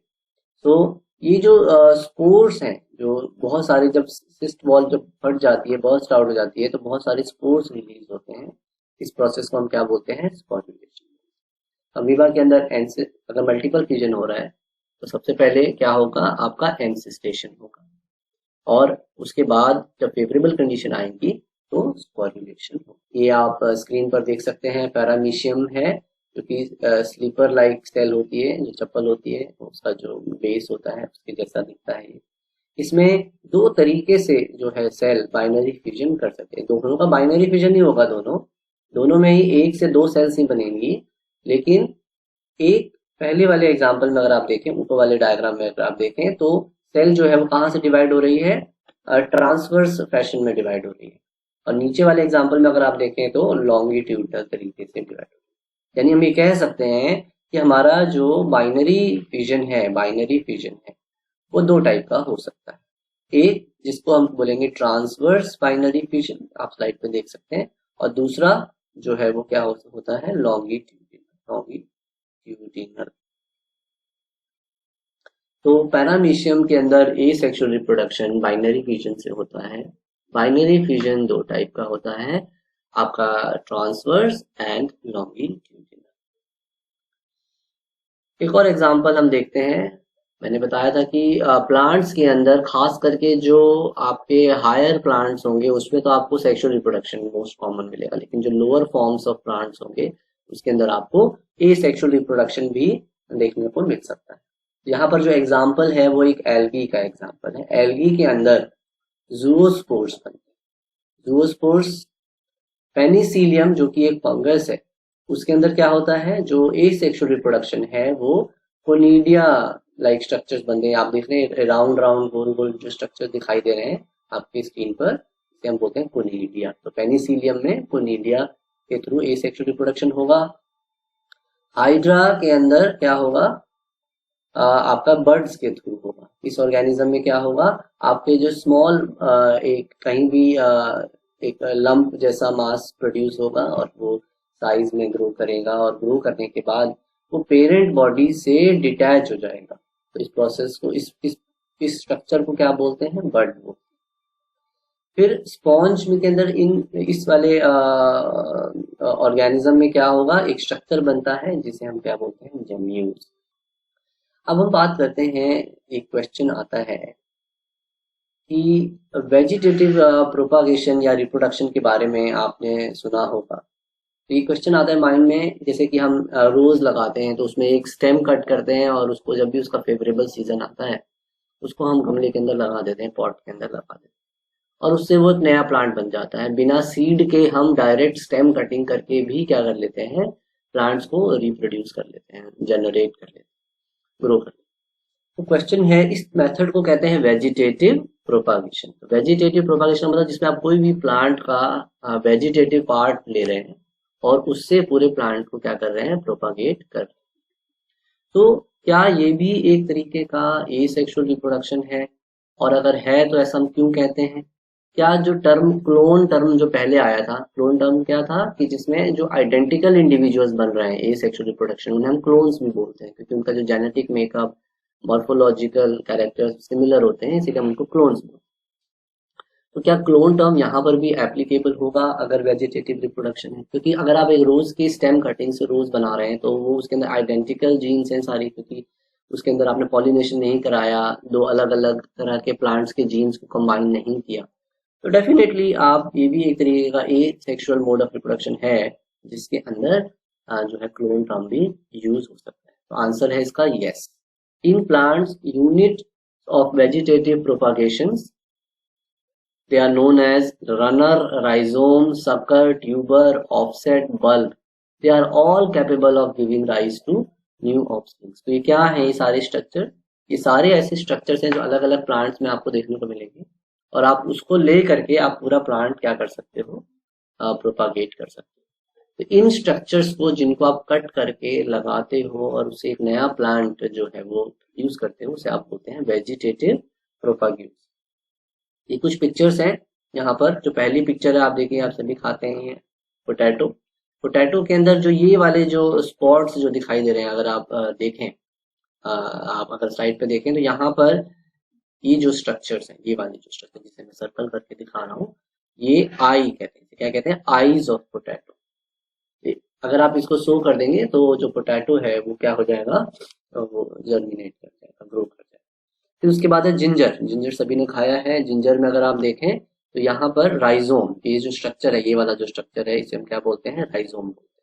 तो ये जो स्पोर्स हैं, जो बहुत सारे, जब सिस्ट वॉल जब फट जाती है, बर्स्ट आउट हो जाती है, तो बहुत सारे स्पोर्स रिलीज होते हैं। इस प्रोसेस को हम क्या बोलते हैं, स्पोरुलेशन। अमीबा के अंदर अगर मल्टीपल फ्यूजन हो रहा है तो सबसे पहले क्या होगा, आपका एंसिस्टेशन होगा, और उसके बाद जब फेवरेबल कंडीशन आएंगी तो स्पोरुलेशन होगा। ये आप स्क्रीन पर देख सकते हैं, पैरामीशियम है, जो कि स्लीपर लाइक सेल होती है, जो चप्पल होती है, उसका जो बेस होता है उसके जैसा दिखता है। इसमें 2 तरीके से जो है सेल बाइनरी फ्यूजन कर सकते हैं। दोनों का बाइनरी फ्यूजन नहीं होगा, दोनों में ही 1 से 2 सेल्स ही बनेंगी, लेकिन एक पहले वाले एग्जाम्पल में अगर आप देखें, ऊपर वाले डायग्राम में अगर आप देखें, तो सेल जो है वो कहाँ से डिवाइड हो रही है, ट्रांसवर्स फैशन में डिवाइड हो रही है, और नीचे वाले एग्जाम्पल में अगर आप देखें तो लॉन्गिट्यूडनल तरीके से डिवाइड हो रही है। यानी हम ये कह सकते हैं कि हमारा जो बाइनरी फ्यूजन है वो 2 टाइप का हो सकता है। एक जिसको हम बोलेंगे ट्रांसवर्स बाइनरी फ्यूजन, आप स्लाइड पे देख सकते हैं, और दूसरा जो है वो क्या होता है, लॉन्गिट्यूडिनल। तो पैरामीशियम के अंदर एसेक्सुअल रिप्रोडक्शन बाइनरी फ्यूजन से होता है। बाइनरी फ्यूजन 2 टाइप का होता है, आपका ट्रांसवर्स एंड लॉन्गिट्यूडिनल। एक और एग्जांपल हम देखते हैं। मैंने बताया था कि प्लांट्स के अंदर खास करके जो आपके हायर प्लांट्स होंगे उसमें तो आपको सेक्सुअल रिप्रोडक्शन मोस्ट कॉमन मिलेगा, लेकिन जो लोअर फॉर्म्स ऑफ प्लांट्स होंगे उसके अंदर आपको एसेक्सुअल रिप्रोडक्शन भी देखने को मिल सकता है। यहाँ पर जो एग्जाम्पल है वो एक एल्गी का एग्जाम्पल है। एल्गी के अंदर जूओस्पोर्स बनते हैं। जूओस्पोर्स पेनिसिलियम जो कि एक फंगस है, उसके अंदर क्या होता है, जो एसेक्सुअल रिप्रोडक्शन है वो कोनिडिया लाइक स्ट्रक्चर्स बनते हैं। आप देख रहे हैं राउंड राउंड गोल गोल जो स्ट्रक्चर दिखाई दे रहे हैं आपकी स्क्रीन पर, इसे हम बोलते हैं कोनिडिया। तो पेनिसिलियम में कोनिडिया के थ्रू एसेक्सुअल रिप्रोडक्शन होगा। हाइड्रा के अंदर क्या होगा, आपका बर्ड्स के थ्रू होगा। इस ऑर्गेनिज्म में क्या होगा, आपके जो स्मॉल एक कहीं भी एक लंप जैसा मास प्रोड्यूस होगा, और वो साइज में ग्रो करेगा, और ग्रो करने के बाद वो पेरेंट बॉडी से डिटैच हो जाएगा। तो इस प्रोसेस को, इस स्ट्रक्चर को क्या बोलते हैं, बड बोलते हैं। फिर स्पॉन्ज के अंदर इस वाले ऑर्गेनिज्म में क्या होगा, एक स्ट्रक्चर बनता है जिसे हम क्या बोलते हैं, जम्यूल्स। अब हम बात करते हैं, एक क्वेश्चन आता है कि वेजिटेटिव प्रोपागेशन या रिप्रोडक्शन के बारे में आपने सुना होगा। तो ये क्वेश्चन आता है माइंड में, जैसे कि हम रोज लगाते हैं तो उसमें एक स्टेम कट करते हैं, और उसको जब भी उसका फेवरेबल सीजन आता है उसको हम गमले के अंदर लगा देते हैं, पॉट के अंदर लगा देते हैं, और उससे वो एक नया प्लांट बन जाता है। बिना सीड के हम डायरेक्ट स्टेम कटिंग करके भी क्या कर लेते हैं, प्लांट्स को रिप्रोड्यूस कर लेते हैं, जनरेट कर लेते हैं, ग्रो कर लेते हैं। तो क्वेश्चन है, इस मेथड को कहते हैं वेजिटेटिव प्रोपागेशन। तो वेजिटेटिव प्रोपागेशन मतलब जिसमें आप कोई भी प्लांट का वेजिटेटिव पार्ट ले रहे हैं और उससे पूरे प्लांट को क्या कर रहे हैं, प्रोपागेट कर रहे हैं। तो क्या ये भी एक तरीके का एसेक्सुअल रिप्रोडक्शन है, और अगर है तो ऐसा हम क्यों कहते हैं? क्या जो टर्म क्लोन टर्म जो पहले आया था, क्लोन टर्म क्या था कि जिसमें जो आइडेंटिकल इंडिविजुअल्स बन रहे हैं ए सेक्सुअल रिप्रोडक्शन, उन्हें हम क्लोन्स भी बोलते हैं क्योंकि उनका जो genetic makeup, morphological characters similar होते हैं, इसीलिए हम उनको क्लोन्स बोलते हैं। तो क्या क्लोन टर्म यहाँ पर भी एप्लीकेबल होगा अगर वेजिटेटिव रिप्रोडक्शन है? क्योंकि अगर आप एक रोज की स्टेम कटिंग से रोज बना रहे हैं तो वो उसके अंदर आइडेंटिकल जीन्स हैं सारी, क्योंकि उसके अंदर आपने पॉलिनेशन नहीं कराया, दो अलग अलग तरह के प्लांट्स के जीन्स को कंबाइन नहीं किया, तो डेफिनेटली आप ये भी एक तरीके का ए सेक्सुअल मोड ऑफ रिप्रोडक्शन है जिसके अंदर जो है क्लोन टर्म भी यूज हो सकता है। तो आंसर है इसका yes. In plants unit of vegetative propagations, they are known as runner, rhizome, sucker, tuber, offset, bulb. They are all capable of giving rise to new offspring. तो ये क्या है? ये सारे स्ट्रक्चर, ये सारे ऐसे स्ट्रक्चर्स हैं जो अलग अलग प्लांट्स में आपको देखने को मिलेंगे और आप उसको ले करके आप पूरा प्लांट क्या कर सकते हो? प्रोपागेट कर सकते हो। तो इन स्ट्रक्चर्स को जिनको आप कट करके लगाते हो और उसे एक नया प्लांट जो है वो यूज करते हो, उसे आप बोलते हैं वेजिटेटिव प्रोपागेशन। ये कुछ पिक्चर्स हैं यहाँ पर। जो पहली पिक्चर है आप देखिए, आप सभी खाते हैं पोटैटो। पोटैटो के अंदर जो ये वाले जो स्पॉट्स जो दिखाई दे रहे हैं, अगर आप देखें, आप अगर साइड पे देखें तो यहाँ पर ये जो स्ट्रक्चर्स हैं, ये वाले जो स्ट्रक्चर जिसे मैं सर्कल करके दिखा रहा हूँ, ये आई कहते हैं। क्या कहते हैं? Eyes of potato. अगर आप इसको शो कर देंगे तो जो पोटैटो है वो क्या हो जाएगा? वो जर्मिनेट कर जाएगा, ग्रो कर जाएगा। फिर उसके बाद है जिंजर। जिंजर सभी ने खाया है। जिंजर में अगर आप देखें तो यहाँ पर राइजोम, ये जो स्ट्रक्चर है, ये वाला जो स्ट्रक्चर है, इसे हम क्या बोलते हैं? राइजोम बोलते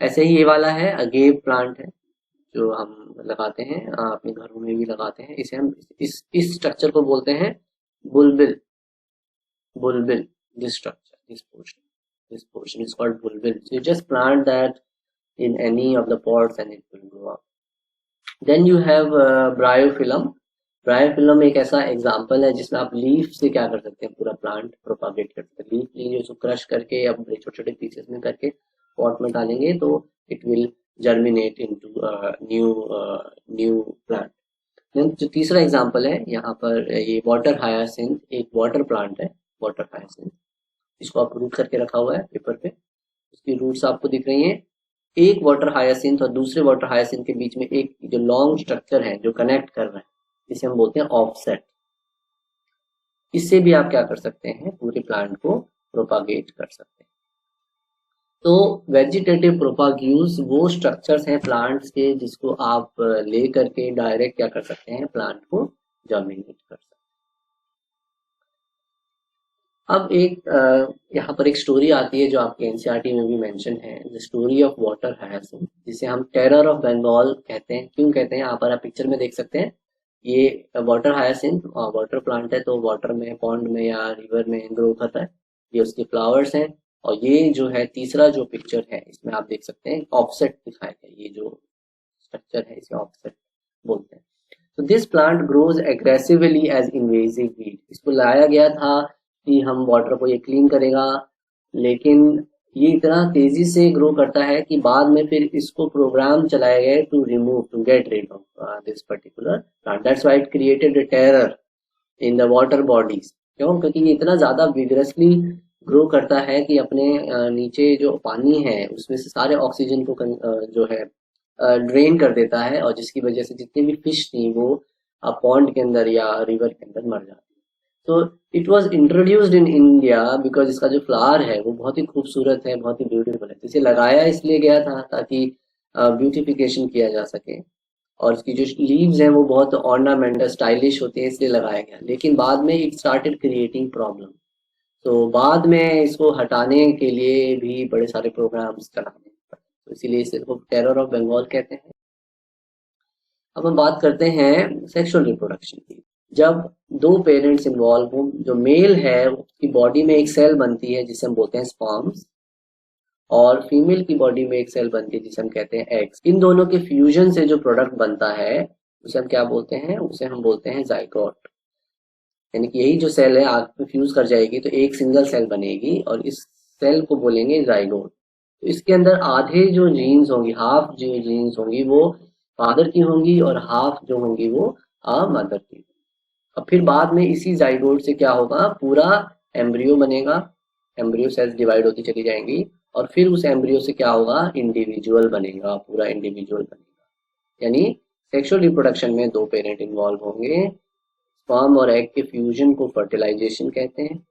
हैं। ऐसे ही ये वाला है अगेव प्लांट है जो हम लगाते हैं, अपने घरों में भी लगाते हैं। इसे हम इस स्ट्रक्चर को बोलते हैं बुलबिल। बुलबिल, this structure, this portion is called bulbil. So you just plant that in any of the pots and it will grow up. Then you have bryophyllum. Bryophyllum एक ऐसा एग्जाम्पल है जिसमें आप लीफ से क्या कर सकते हैं? पूरा प्लांट प्रोपागेट कर सकते हैं। लीफ लीजिए, उसको क्रश करके अब छोटे छोटे पीसेस में करके पॉट में डालेंगे तो it will germinate into new plant. Then जो तीसरा एग्जाम्पल है यहाँ पर, ये वाटर हायासिंथ, एक वाटर प्लांट है वाटर हायासिंथ। इसको आप रूट करके रखा हुआ है पेपर पे, उसकी रूट्स आपको दिख रही हैं। एक वाटर हायासिंथ और दूसरे वाटर हायासिंथ के बीच में एक जो लॉन्ग स्ट्रक्चर है जो कनेक्ट कर रहा है, इसे हम बोलते हैं ऑफसेट। इससे भी आप क्या कर सकते हैं? पूरे प्लांट को प्रोपागेट कर सकते हैं। तो वेजिटेटिव प्रोपाग्यूज वो स्ट्रक्चर्स हैं प्लांट्स के जिसको आप ले करके डायरेक्ट क्या कर सकते हैं? प्लांट को जर्मिनेट कर सकते हैं। अब एक यहाँ पर एक स्टोरी आती है जो आपके एनसीईआरटी में भी मेंशन है, the story of water hyacinth, जिसे हम टेरर ऑफ बंगाल कहते हैं। क्यों कहते हैं? यहाँ पर आप पिक्चर में देख सकते हैं, ये वाटर हायासिंथ वाटर प्लांट है, तो वाटर में, पॉन्ड में या रिवर में ग्रो करता है। ये उसके फ्लावर्स हैं। और ये जो है तीसरा जो पिक्चर है, इसमें आप देख सकते हैं ऑफसेट दिखाया है। ये जो स्ट्रक्चर है इसे ऑफसेट बोलते हैं। तो this plant grows aggressively as invasive weed. इसको लाया गया था कि हम वाटर को ये क्लीन करेगा, लेकिन ये इतना तेजी से ग्रो करता है कि बाद में फिर इसको प्रोग्राम चलाया गया to remove, to get rid of this particular plant. That's why it created a terror in the water bodies. क्यों? क्योंकि ये इतना ज्यादा विगरसली ग्रो करता है कि अपने नीचे जो पानी है उसमें से सारे ऑक्सीजन को जो है ड्रेन कर देता है, और जिसकी वजह से जितनी भी फिश थी वो पॉन्ड के अंदर या रिवर के अंदर मर जाती है। तो it was introduced in India because इसका जो फ्लावर है वो बहुत ही खूबसूरत है, बहुत ही ब्यूटीफुल है। इसे लगाया इसलिए गया था ताकि ब्यूटिफिकेशन किया जा सके, और इसकी जो लीव्स हैं वो बहुत ऑर्नामेंटल स्टाइलिश होती है, इसलिए लगाया गया। लेकिन बाद में इट स्टार्टेड क्रिएटिंग प्रॉब्लम, तो बाद में इसको हटाने के लिए भी बड़े सारे प्रोग्राम्स चलाने पड़े, तो इसीलिए इसे टेरर ऑफ बंगाल कहते हैं। अब हम बात करते हैं सेक्सुअल रिप्रोडक्शन की। जब दो पेरेंट्स इन्वॉल्व हो, जो मेल है उसकी बॉडी में एक सेल बनती है जिसे हम बोलते हैं स्पर्म्स, और फीमेल की बॉडी में एक सेल बनती है जिसे हम कहते हैं एग्स। इन दोनों के फ्यूजन से जो प्रोडक्ट बनता है उसे हम क्या बोलते हैं? उसे हम बोलते हैं जाइगोट। यानी कि यही जो सेल है आग में फ्यूज कर जाएगी तो एक सिंगल सेल बनेगी, और इस सेल को बोलेंगे जाइगोट। तो इसके अंदर आधे जो जीन्स होंगी, हाफ जो जीन्स होंगी वो फादर की होंगी, और हाफ जो होंगी वो मदर की। अब फिर बाद में इसी जाइगोट से क्या होगा, पूरा एम्ब्रियो बनेगा, एम्ब्रियो सेल्स डिवाइड होती चली जाएंगी और फिर उस एम्ब्रियो से क्या होगा, इंडिविजुअल बनेगा, पूरा इंडिविजुअल बनेगा। यानी सेक्सुअल रिप्रोडक्शन में दो पेरेंट इन्वॉल्व होंगे। स्पर्म और एग के फ्यूजन को फर्टिलाइजेशन कहते हैं।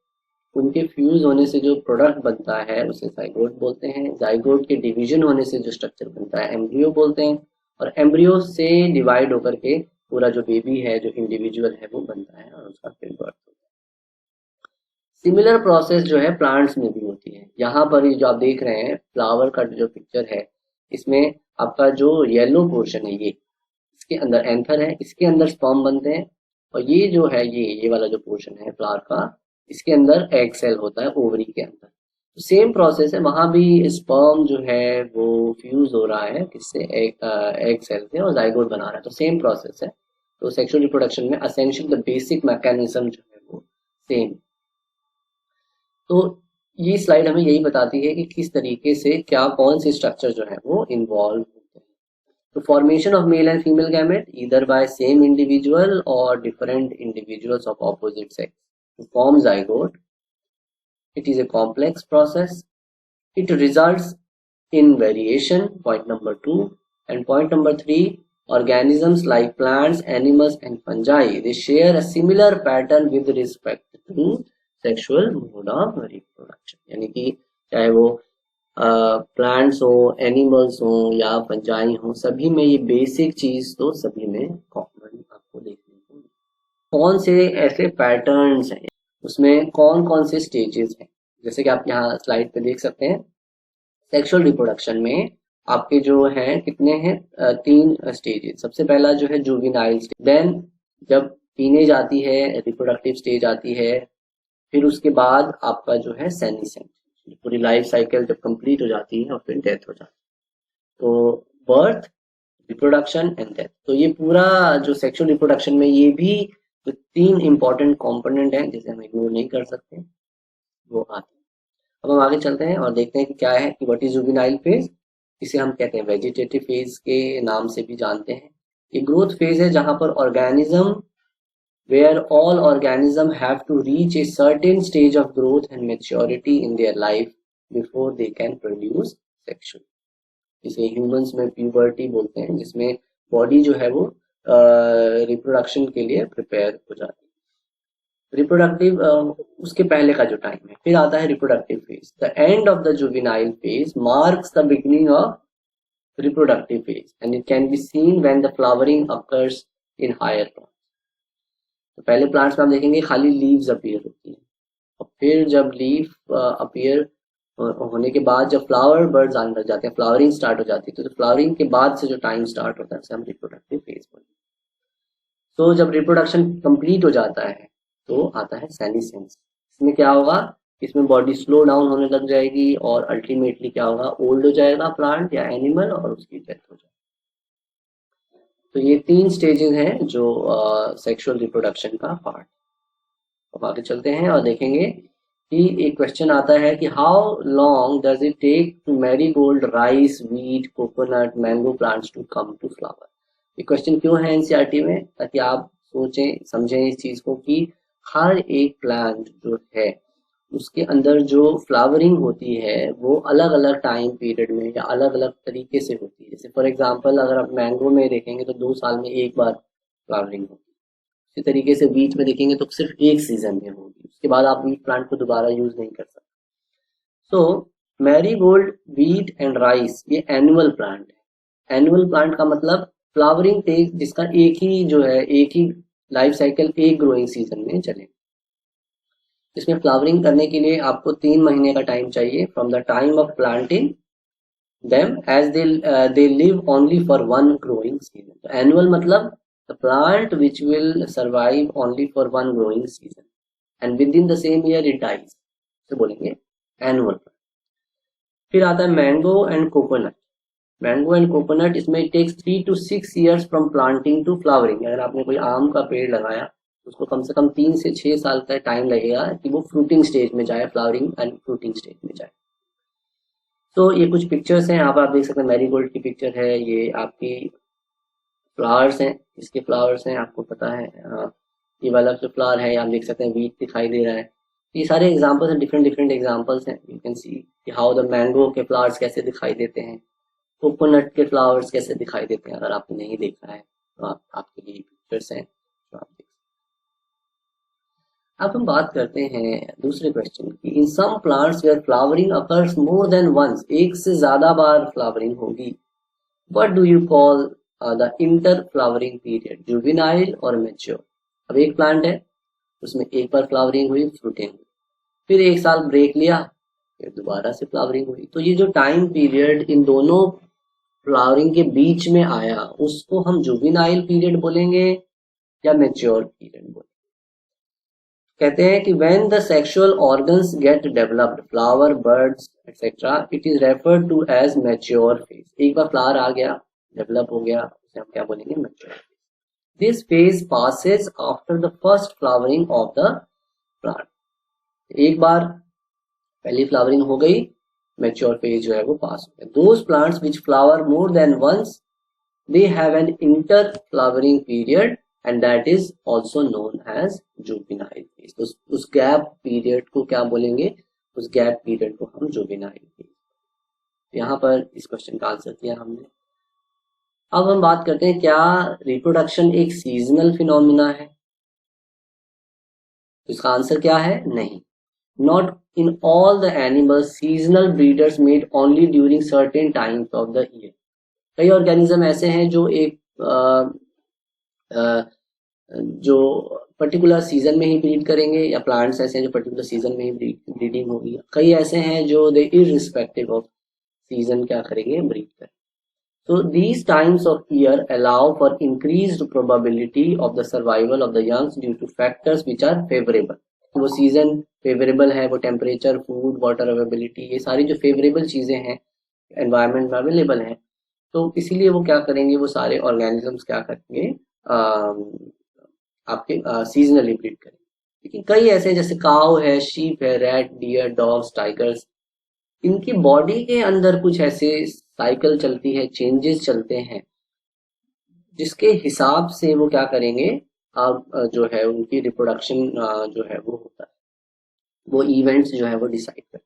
उनके फ्यूज होने से जो प्रोडक्ट बनता है उसे जाइगोट बोलते हैं। जाइगोट के डिवीजन होने से जो स्ट्रक्चर बनता है एम्ब्रियो बोलते हैं। और एम्ब्रियो से डिवाइड होकर के पूरा जो बेबी है, जो इंडिविजुअल है, वो बनता है और उसका फिर बर्थ होता है। सिमिलर प्रोसेस जो है प्लांट्स में भी होती है। यहाँ पर ये जो आप देख रहे हैं फ्लावर का जो पिक्चर है, इसमें आपका जो येलो पोर्शन है, ये इसके अंदर एंथर है, इसके अंदर स्पर्म बनते हैं। और ये जो है, ये वाला जो पोर्शन है फ्लावर का, इसके अंदर एग सेल होता है ओवरी के अंदर। तो सेम प्रोसेस है, वहां भी स्पर्म जो है वो फ्यूज हो रहा है किससे, एग सेल से, और जाइगोट बना रहा है। तो सेम प्रोसेस है। तो सेक्सुअल रिप्रोडक्शन में असेंशियल द बेसिक मैकेनिज्म जो है वो सेम। तो ये स्लाइड हमें यही बताती है कि किस तरीके से क्या कौन से स्ट्रक्चर जो है वो इन्वॉल्व होते हैं। तो formation of male and female gamete either by same individual और different individuals of opposite sex to form zygote. It is a complex process. It results in variation, point number 2. And point number 3, organisms like plants, animals and fungi, they share a similar pattern with respect to sexual mode of reproduction. यानी कि चाहे वो plants हो, animals हो या fungi हो, सभी में ये बेसिक चीज तो सभी में कॉमन आपको देखने को मिलेगी। कौन से ऐसे पैटर्न्स हैं, उसमें कौन कौन से स्टेजेस हैं, जैसे कि आप यहाँ स्लाइड पे देख सकते हैं। सेक्सुअल रिप्रोडक्शन में आपके जो हैं कितने हैं, 3 स्टेजेस। सबसे पहला जो है जुवेनाइल स्टेज, देन जब टीनेज आती है, रिप्रोडक्टिव स्टेज आती है, फिर उसके बाद आपका जो है सेनिसेंट, पूरी लाइफ साइकिल जब कंप्लीट हो जाती है और फिर डेथ हो जाती है। तो बर्थ, रिप्रोडक्शन एंड डेथ। तो ये पूरा जो सेक्सुअल रिप्रोडक्शन में ये भी जो 3 इंपॉर्टेंट कंपोनेंट हैं जिसे हम इग्नोर नहीं कर सकते, वो आते हैं। अब हम आगे चलते हैं और देखते हैं कि क्या है कि व्हाट इज जुवेनाइल फेज। इसे हम कहते हैं वेजिटेटिव फेज के नाम से भी जानते हैं। ये ग्रोथ फेज है जहां पर organism where all organisms have to reach a certain stage of growth and maturity in their life before they can produce sexually. इसे ह्यूमंस में प्यूबर्टी बोलते हैं, जिसमें बॉडी जो है वो रिप्रोडक्शन के लिए प्रिपेयर हो जाती है। रिप्रोडक्टिव उसके पहले का जो टाइम है, फिर आता है reproductive phase. The end of the juvenile phase marks the beginning of reproductive phase and it can be seen when the flowering occurs in higher plants. तो पहले प्लांट्स में हम देखेंगे खाली लीव्स अपीयर होती हैं, और फिर जब लीफ अपीयर होने के बाद जब फ्लावर बर्ड्स आने लग जाते हैं, फ्लावरिंग स्टार्ट हो जाती है, तो फ्लावरिंग के बाद से जो टाइम स्टार्ट होता है उसे हम रिप्रोडक्टिव फेज बोलते हैं। तो जब रिप्रोडक्शन कंप्लीट हो जाता है तो आता है सेनिसेंस। इसमें क्या होगा, इसमें बॉडी स्लो डाउन होने लग जाएगी और अल्टीमेटली क्या होगा, ओल्ड हो जाएगा प्लांट या एनिमल और उसकी डेथ हो जाएगी। तो ये 3 स्टेजेस हैं जो सेक्सुअल रिप्रोडक्शन का पार्ट। अब आगे चलते हैं और देखेंगे कि एक क्वेश्चन आता है कि how long does it take to marigold, rice, wheat, coconut, mango plants to come to flower. ये क्वेश्चन क्यों है एनसीईआरटी में, ताकि आप सोचें समझें इस चीज को कि हर एक प्लांट जो है उसके अंदर जो फ्लावरिंग होती है वो अलग अलग टाइम पीरियड में या अलग अलग तरीके से होती है। जैसे फॉर एग्जांपल अगर आप मैंगो में देखेंगे तो 2 साल में एक बार फ्लावरिंग होगी। इसी तरीके से वीट में देखेंगे तो सिर्फ एक सीजन में होगी, उसके बाद आप वीट प्लांट को दोबारा यूज नहीं कर सकते। सो मैरीगोल्ड, वीट एंड राइस ये एनुअल प्लांट है। एनुअल प्लांट का मतलब फ्लावरिंग टेक जिसका एक ही जो है, एक ही लाइफ साइकिल एक ग्रोइंग सीजन में चले। इसमें फ्लावरिंग करने के लिए आपको 3 महीने का टाइम चाहिए from the time of planting them as they live only for one growing season. So annual मतलब the plant which will survive only for one growing season and within the same year it dies. तो बोलेंगे annual. फिर आता है mango and coconut. Mango and coconut इसमें takes 3 to 6 years from planting to flowering. अगर आपने कोई आम का पेड़ लगाया उसको कम से कम 3 से 6 साल का टाइम लगेगा कि वो फ्रूटिंग स्टेज में जाए, फ्लावरिंग एंड फ्रूटिंग स्टेज में जाए। तो ये कुछ पिक्चर्स हैं, यहाँ पर आप देख सकते हैं मैरीगोल्ड की पिक्चर है, ये आपकी फ्लावर्स हैं, इसके फ्लावर्स हैं, आपको पता है ये वाला जो फ्लावर है आप देख सकते हैं वीट दिखाई दे रहा है। ये सारे एग्जांपल्स हैं, डिफरेंट एग्जांपल्स हैं। यू कैन सी कि हाउ द मैंगो के फ्लावर्स कैसे दिखाई देते हैं, कोकोनट के फ्लावर्स कैसे दिखाई देते हैं। अगर आपने नहीं देखा है तो आपके लिए पिक्चर्स हैं जो आप देख। अब हम बात करते हैं दूसरे क्वेश्चन की। In some plants where flowering occurs more than once, एक से ज्यादा बार फ्लावरिंग होगी। What do you call the inter flowering period, juvenile और मैच्योर। अब एक प्लांट है उसमें एक बार फ्लावरिंग हुई, फ्रूटिंग हुई, फिर एक साल ब्रेक लिया, फिर दोबारा से फ्लावरिंग हुई। तो ये जो टाइम पीरियड इन दोनों फ्लावरिंग के बीच में आया उसको हम जुवेनाइल पीरियड बोलेंगे या मैच्योर पीरियड बोलेंगे। कहते हैं कि when the sexual organs get developed, flower, birds, etc., it is referred to as mature phase। एक बार फ्लावर आ गया, डेवलप हो गया, उसे हम क्या बोलेंगे, mature phase। This phase passes after the first flowering of the plant। एक बार पहली फ्लावरिंग हो गई, mature phase जो है वो पास हो गया। Those plants which flower more than once, they have an inter flowering period and that is also known as juvenile phase। तो उस गैप पीरियड को क्या बोलेंगे, उस गैप पीरियड को हम जुवेनाइल फेज। यहाँ पर इस क्वेश्चन का आंसर किया हमने। अब हम बात करते हैं क्या रिप्रोडक्शन एक सीजनल फिनोमिना है। तो इसका आंसर क्या है, नहीं। Not in all the animals, seasonal breeders made only during certain times of the year. कई ऑर्गेनिज्म ऐसे हैं जो एक जो पर्टिकुलर सीजन में ही ब्रीड करेंगे, या प्लांट्स ऐसे हैं जो पर्टिकुलर सीजन में ही ब्रीडिंग होगी। कई ऐसे हैं जो दे इररिस्पेक्टिव ऑफ सीजन क्या करेंगे, ब्रीड करेंगे। So these times of year allow for increased probability of the survival of the youngs due to factors which are favorable। वो सीजन फेवरेबल है, वो टेम्परेचर, फूड, वाटर अवेलेबिलिटी, ये सारी जो favourable चीजें हैं एनवायरनमेंट में अवेलेबल हैं, तो इसीलिए वो क्या करेंगे, वो सारे ऑर्गेनिजम्स क्या करेंगे, आपके सीजनली ब्रीड करेंगे। लेकिन कई ऐसे जैसे काऊ है, शीप है, रैट, डियर, डॉग्स, टाइगर्स, इनकी बॉडी के अंदर कुछ ऐसे साइकिल चलती है, चेंजेस चलते हैं, जिसके हिसाब से वो क्या करेंगे, अब जो है उनकी रिप्रोडक्शन जो है वो होता है, वो इवेंट्स जो है वो डिसाइड करते हैं।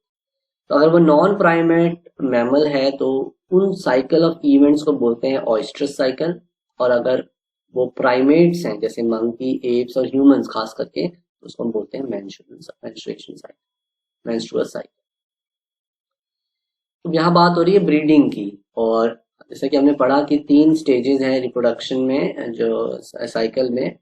तो अगर वो नॉन प्राइमेट मैमल है तो उन साइकिल ऑफ इवेंट्स को बोलते हैं ऑयस्ट्रस साइकिल, और अगर वो प्राइमेट्स हैं जैसे मंकी, एप्स और ह्यूमंस खास करके, तो उसको हम बोलते हैं मेंस्ट्रुएशन साइकिल, मेंस्ट्रुअस साइकिल। तो यहाँ बात हो रही है ब्रीडिंग की, और जैसा कि हमने पढ़ा कि 3 स्टेजेस हैं रिप्रोडक्शन में, जो साइकिल में।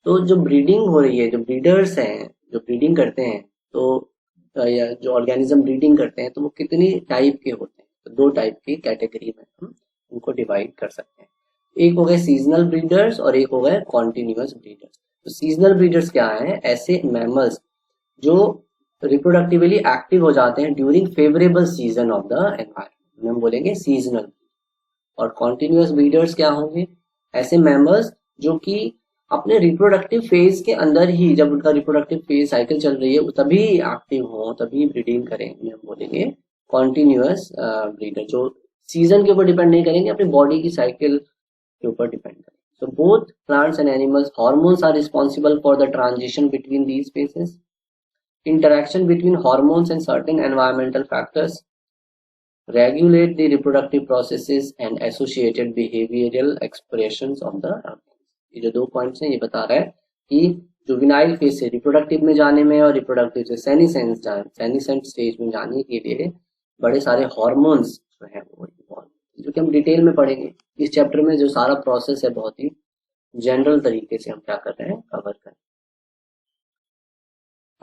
तो जो ब्रीडिंग हो रही है, जो ब्रीडर्स हैं जो ब्रीडिंग करते हैं, तो या जो ऑर्गेनिज्म ब्रीडिंग करते हैं, तो वो कितनी टाइप के होते हैं, तो 2 टाइप की कैटेगरी में हम उनको डिवाइड कर सकते हैं। एक हो गए सीजनल ब्रीडर्स और एक हो गए कॉन्टिन्यूअस ब्रीडर्स। तो सीजनल ब्रीडर्स क्या है, ऐसे मैमल्स जो रिप्रोडक्टिवली एक्टिव हो जाते हैं during favourable season of the environment, हम बोलेंगे सीजनल। और कॉन्टिन्यूअस ब्रीडर्स क्या होंगे, ऐसे मैमल्स जो कि अपने रिप्रोडक्टिव फेज के अंदर ही, जब उनका रिप्रोडक्टिव फेज साइकिल चल रही है तभी एक्टिव हो, तभी ब्रीडिंग करें, हम बोलेंगे कॉन्टिन्यूअस ब्रीडर, जो सीजन के ऊपर डिपेंड नहीं करेंगे, अपनी बॉडी की साइकिल के ऊपर डिपेंड करेंगे। So both plants and animals hormones are responsible for the transition between these phases। Interaction between hormones and certain environmental factors regulate the reproductive processes and associated behavioral expressions of the organism। ये जो 2 points हैं ये बता रहा है कि juvenile phase से reproductive में जाने में और रिप्रोडक्टिव से सेनिसेंट स्टेज में जाने के लिए बड़े सारे हार्मोन्स जो है वो इन्वॉल्व, जो कि हम डिटेल में पढ़ेंगे इस चैप्टर में। जो सारा प्रोसेस है बहुत ही जनरल तरीके से हम क्या कर रहे हैं, कवर कर रहे हैं।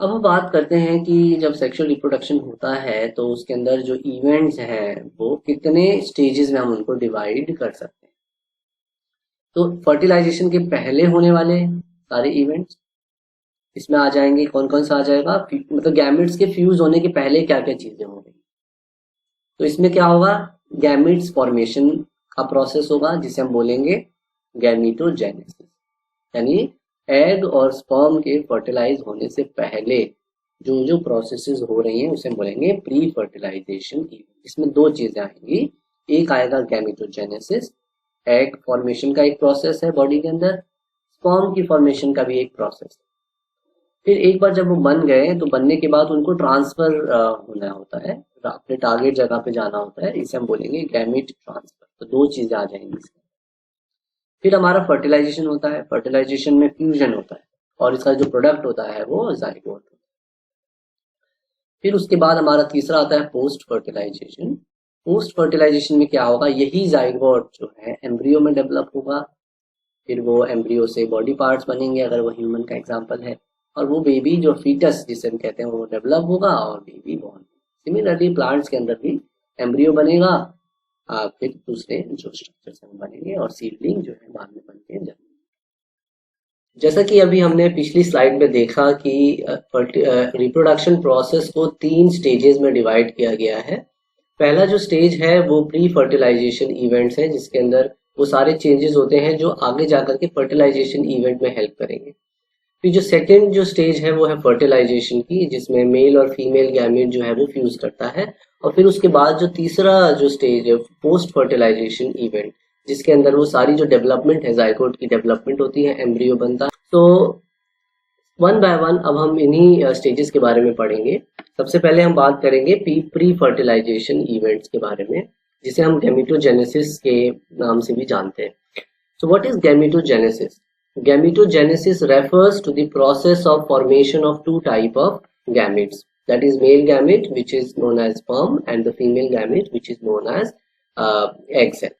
अब हम बात करते हैं कि जब सेक्सुअल रिप्रोडक्शन होता है तो उसके अंदर जो इवेंट्स हैं वो कितने स्टेजेस में हम उनको डिवाइड कर सकते हैं। तो फर्टिलाइजेशन के पहले होने वाले सारे इवेंट्स इसमें आ जाएंगे। कौन कौन सा आ जाएगा, मतलब गैमेट्स के फ्यूज होने के पहले क्या क्या चीजें होंगी। तो इसमें क्या होगा, गैमेट्स फॉर्मेशन का प्रोसेस होगा जिसे हम बोलेंगे गैमीटोजेनेसिस, यानी एग और स्पर्म के फर्टिलाइज होने से पहले जो जो प्रोसेसेस हो रही हैं उसे बोलेंगे प्री फर्टिलाइजेशन इवेंट। इसमें 2 चीजें आएंगी, एक आएगा गैमीटोजेनेसिस, एग फॉर्मेशन का एक प्रोसेस है बॉडी के अंदर, स्पर्म की फॉर्मेशन का भी एक प्रोसेस है। फिर एक बार जब वो बन गए तो बनने के बाद उनको ट्रांसफर होना होता है, अपने टारगेट जगह पे जाना होता है, इसे हम बोलेंगे गैमीट ट्रांसफर। तो दो चीजें आ जाएंगी इसमें। फिर हमारा फर्टिलाइजेशन होता है, फर्टिलाइजेशन में फ्यूजन होता है और इसका जो प्रोडक्ट होता है वो जाइगोट होता है। फिर उसके बाद हमारा तीसरा आता है पोस्ट फर्टिलाइजेशन। पोस्ट फर्टिलाइजेशन में क्या होगा, यही जाइगोट जो है एम्ब्रियो में डेवलप होगा, फिर वो एम्ब्रियो से बॉडी पार्ट्स बनेंगे अगर वो ह्यूमन का एग्जाम्पल है, और वो बेबी जो फीटस जिसे हम कहते हैं वो डेवलप होगा और बेबी बॉर्न। सिमिलरली प्लांट्स के अंदर भी एम्ब्रियो बनेगा, फिर दूसरे जो स्ट्रक्चर्स बनेंगे और सीडलिंग जो है बाद में बनके जन्मेंगे। जैसा कि अभी हमने पिछली स्लाइड में देखा कि रिप्रोडक्शन प्रोसेस को 3 स्टेजेस में डिवाइड किया गया है। पहला जो स्टेज है वो प्री फर्टिलाइजेशन इवेंट्स है, जिसके अंदर वो सारे चेंजेस होते हैं जो आगे जाकर के फर्टिलाइजेशन इवेंट में हेल्प करेंगे। फिर जो सेकेंड जो स्टेज है वो है फर्टिलाइजेशन की, जिसमें मेल और फीमेल गैमेट जो है वो फ्यूज करता है। और फिर उसके बाद जो तीसरा जो स्टेज है पोस्ट फर्टिलाइजेशन इवेंट, जिसके अंदर वो सारी जो डेवलपमेंट है, जाइगोट की डेवलपमेंट होती है, एम्ब्रियो बनता है। तो वन बाय वन अब हम इन्हीं स्टेजेस के बारे में पढ़ेंगे। सबसे पहले हम बात करेंगे प्री फर्टिलाइजेशन इवेंट्स के बारे में, जिसे हम गैमेटोजेनेसिस के नाम से भी जानते हैं। So what is gametogenesis? Gametogenesis refers to the process of formation of two type of gametes. That is male gamete, which is known as sperm, and the female gamete, which is known as egg cell.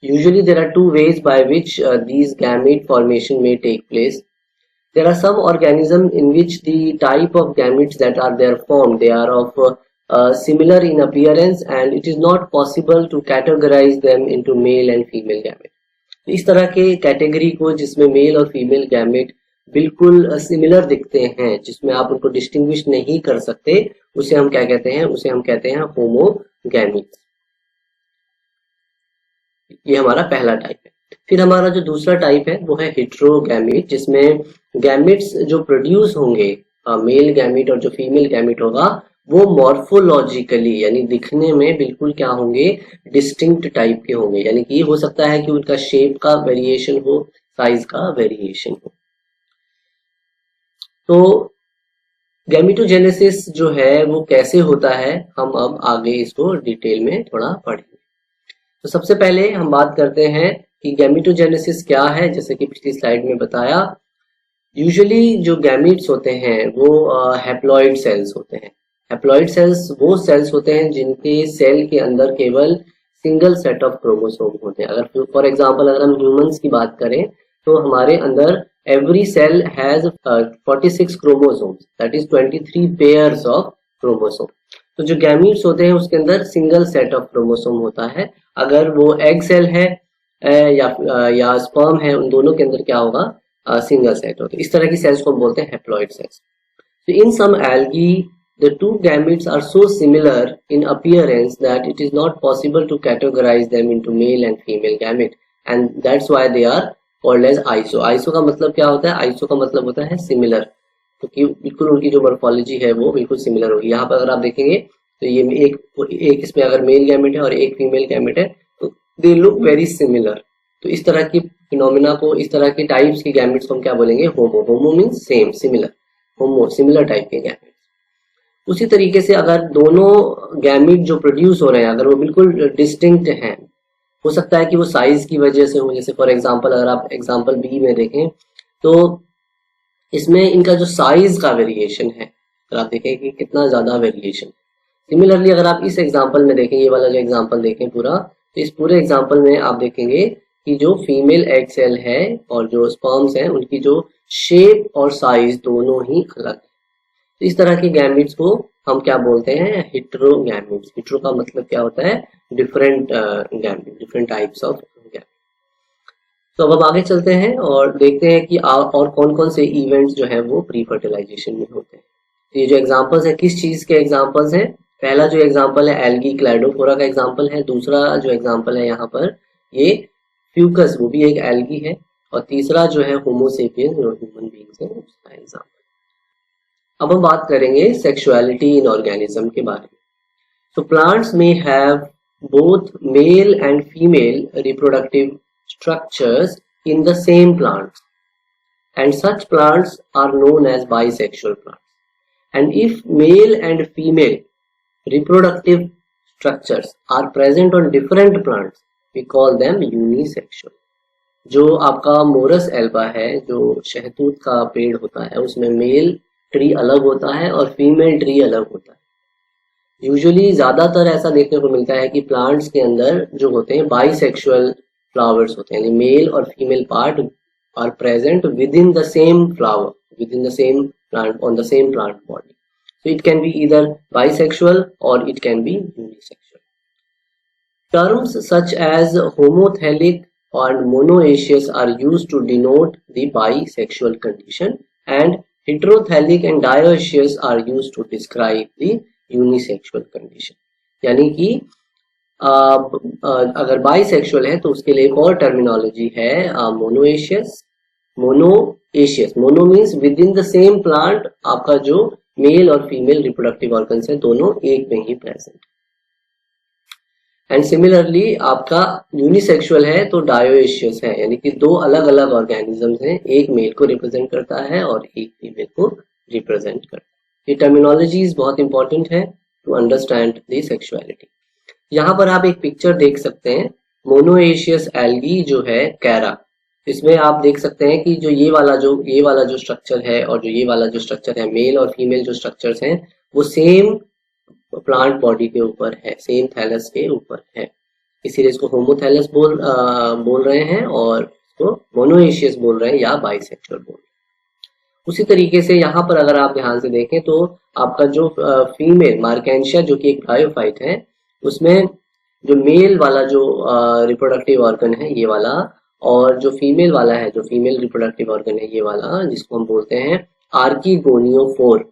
Usually there are two ways by which these gamete formation may take place. There are some organisms in which the type of gametes that are there formed, they are of similar in appearance, and it is not possible to categorize them into male and female gamete. इस तरह के category को जिसमें mail और female gamete बिल्कुल similar दिखते हैं, जिसमें आप उनको डिस्टिंग्विश नहीं कर सकते, उसे हम क्या कहते हैं, उसे हम कहते हैं होमोगैमीट्स। ये हमारा पहला टाइप है। फिर हमारा जो दूसरा टाइप है वो है हेटेरोगैमीट, जिसमें गैमेट्स जो प्रोड्यूस होंगे, मेल गैमेट और जो फीमेल गैमेट होगा, वो मॉर्फोलॉजिकली यानी दिखने में बिल्कुल क्या होंगे, डिस्टिंक्ट टाइप के होंगे। यानी कि हो सकता है कि उनका शेप का वेरिएशन हो, साइज का वेरिएशन हो। तो गैमेटोजेनेसिस जो है वो कैसे होता है, हम अब आगे इसको डिटेल में थोड़ा पढ़ेंगे। तो सबसे पहले हम बात करते हैं कि गैमेटोजेनेसिस क्या है। जैसे कि पिछली स्लाइड में बताया, यूजुअली जो गैमेट्स होते हैं वो हैप्लॉइड सेल्स होते हैं। हैप्लॉइड सेल्स वो सेल्स होते हैं जिनके सेल के अंदर केवल सिंगल सेट ऑफ क्रोमोसोम होते हैं। अगर फॉर एग्जांपल अगर हम ह्यूमंस की बात करें तो हमारे अंदर every cell has 46 chromosomes, that is 23 pairs of chromosome. तो जो गैमेट्स होते हैं उसके अंदर सिंगल सेट ऑफ क्रोमोसोम होता है। अगर वो एग सेल है या स्पर्म है, उन दोनों के अंदर क्या होगा, सिंगल सेट होता है। इस तरह की सेल्स को हम बोलते हैं हैप्लॉइड सेल्स। तो इन सम algae the two gametes are so similar in appearance that it is not possible to categorize them into male and female gamete, and that's why they are called as iso. iso का मतलब क्या होता है, iso का मतलब होता है similar, क्योंकि बिल्कुल उनकी जो मॉर्फोलॉजी है वो बिल्कुल सिमिलर होगी। यहाँ पर अगर आप देखेंगे तो ये एक इसमें अगर मेल गैमेट है और एक फीमेल गैमेट है तो दे लुक वेरी सिमिलर। तो इस तरह की फिनोमिना को, इस तरह की टाइप्स की गैमेट्स को हम क्या बोलेंगे, होमो। होमो मीन्स सेम, सिमिलर, होमो सिमिलर टाइप के गैमेट। उसी तरीके से अगर दोनों गैमेट जो प्रोड्यूस हो रहे हैं अगर वो बिल्कुल डिस्टिंक्ट हैं, हो सकता है कि वो साइज की वजह से हो। जैसे फॉर एग्जांपल अगर आप एग्जांपल बी में देखें तो इसमें इनका जो साइज का वेरिएशन है, अगर आप देखें कि कितना ज्यादा वेरिएशन। सिमिलरली अगर आप इस एग्जांपल में देखें, ये वाला जो एग्जांपल देखें पूरा, तो इस पूरे एग्जांपल में आप देखेंगे कि जो फीमेल एग सेल है और जो स्पर्म्स हैं उनकी जो शेप और साइज दोनों ही अलग है। तो इस तरह के गैमेट्स को हम क्या बोलते हैं, हेटेरोगैमेट्स। हेटेरो का मतलब क्या होता है, different gamete, different types of gamete. तो अब हम आगे चलते हैं और देखते हैं कि और कौन कौन से इवेंट्स जो है वो प्री फर्टिलाइजेशन में होते हैं। तो ये जो एग्जांपल्स है किस चीज के एग्जांपल्स हैं, पहला जो एग्जांपल है एल्गी क्लैडोफोरा का एग्जांपल है। दूसरा जो एग्जांपल है यहाँ पर ये फ्यूकस, वो भी एक एल्गी है। और तीसरा जो है होमोसेपियंस जो ह्यूमन बीइंग्स है उसका एग्जांपल। अब हम बात करेंगे सेक्सुअलिटी इन ऑर्गेनिज्म के बारे में। सो प्लांट्स में have both male and female reproductive structures in the same plant. and such plants are known as bisexual plants. And if male and female reproductive structures are present on different plants, we call them unisexual. जो आपका Morris Elba है, जो शहतूत का पेड़ होता है, उसमें मेल ट्री अलग होता है और फीमेल ट्री अलग होता है। यूजुअली ज्यादातर ऐसा देखने को मिलता है कि प्लांट्स के अंदर जो होते हैं बाइसेक्सुअल फ्लावर्स होते हैं, यानी मेल और female part are present within the same flower, within the same plant, on the same plant body. So it can be either bisexual or it can be unisexual. Terms such as homothallic and monoecious are used to denote the bisexual condition, and heterothallic and dioecious are used to describe the unisexual condition. यानी कि अगर bisexual है तो उसके लिए एक और terminology है monoecious. monoecious, mono means within the same plant आपका जो मेल और फीमेल रिप्रोडक्टिव ऑर्गन्स है दोनों एक में ही प्रेजेंट. एंड सिमिलरली आपका यूनिसेक्सुअल है तो डायोएशियस है, यानी कि दो अलग अलग ऑर्गेनिजम्स हैं, एक मेल को रिप्रेजेंट करता है और एक फीमेल को रिप्रेजेंट करता है. ये टर्मिनोलॉजीज बहुत इंपॉर्टेंट है टू अंडरस्टैंड द सेक्सुअलिटी. यहाँ पर आप एक पिक्चर देख सकते हैं, मोनोएशियस एल्गी जो है कैरा, इसमें आप देख सकते हैं कि जो ये वाला जो स्ट्रक्चर है और जो ये वाला जो स्ट्रक्चर है, मेल और फीमेल जो स्ट्रक्चर्स हैं वो सेम प्लांट बॉडी के ऊपर है, सेम थैलस के ऊपर है, इसीलिए इसको होमोथैलस बोल रहे हैं और इसको मोनोएशियस बोल रहे हैं या बाइसेक्सुअल बोल रहे हैं. उसी तरीके से यहाँ पर अगर आप ध्यान से देखें तो आपका जो फीमेल मार्केंशिया जो कि एक ब्रायोफाइट है, उसमें जो मेल वाला जो रिप्रोडक्टिव ऑर्गन है ये वाला, और जो फीमेल वाला है, जो फीमेल रिप्रोडक्टिव ऑर्गन है ये वाला, जिसको हम बोलते हैं आर्कीगोनियोफोर,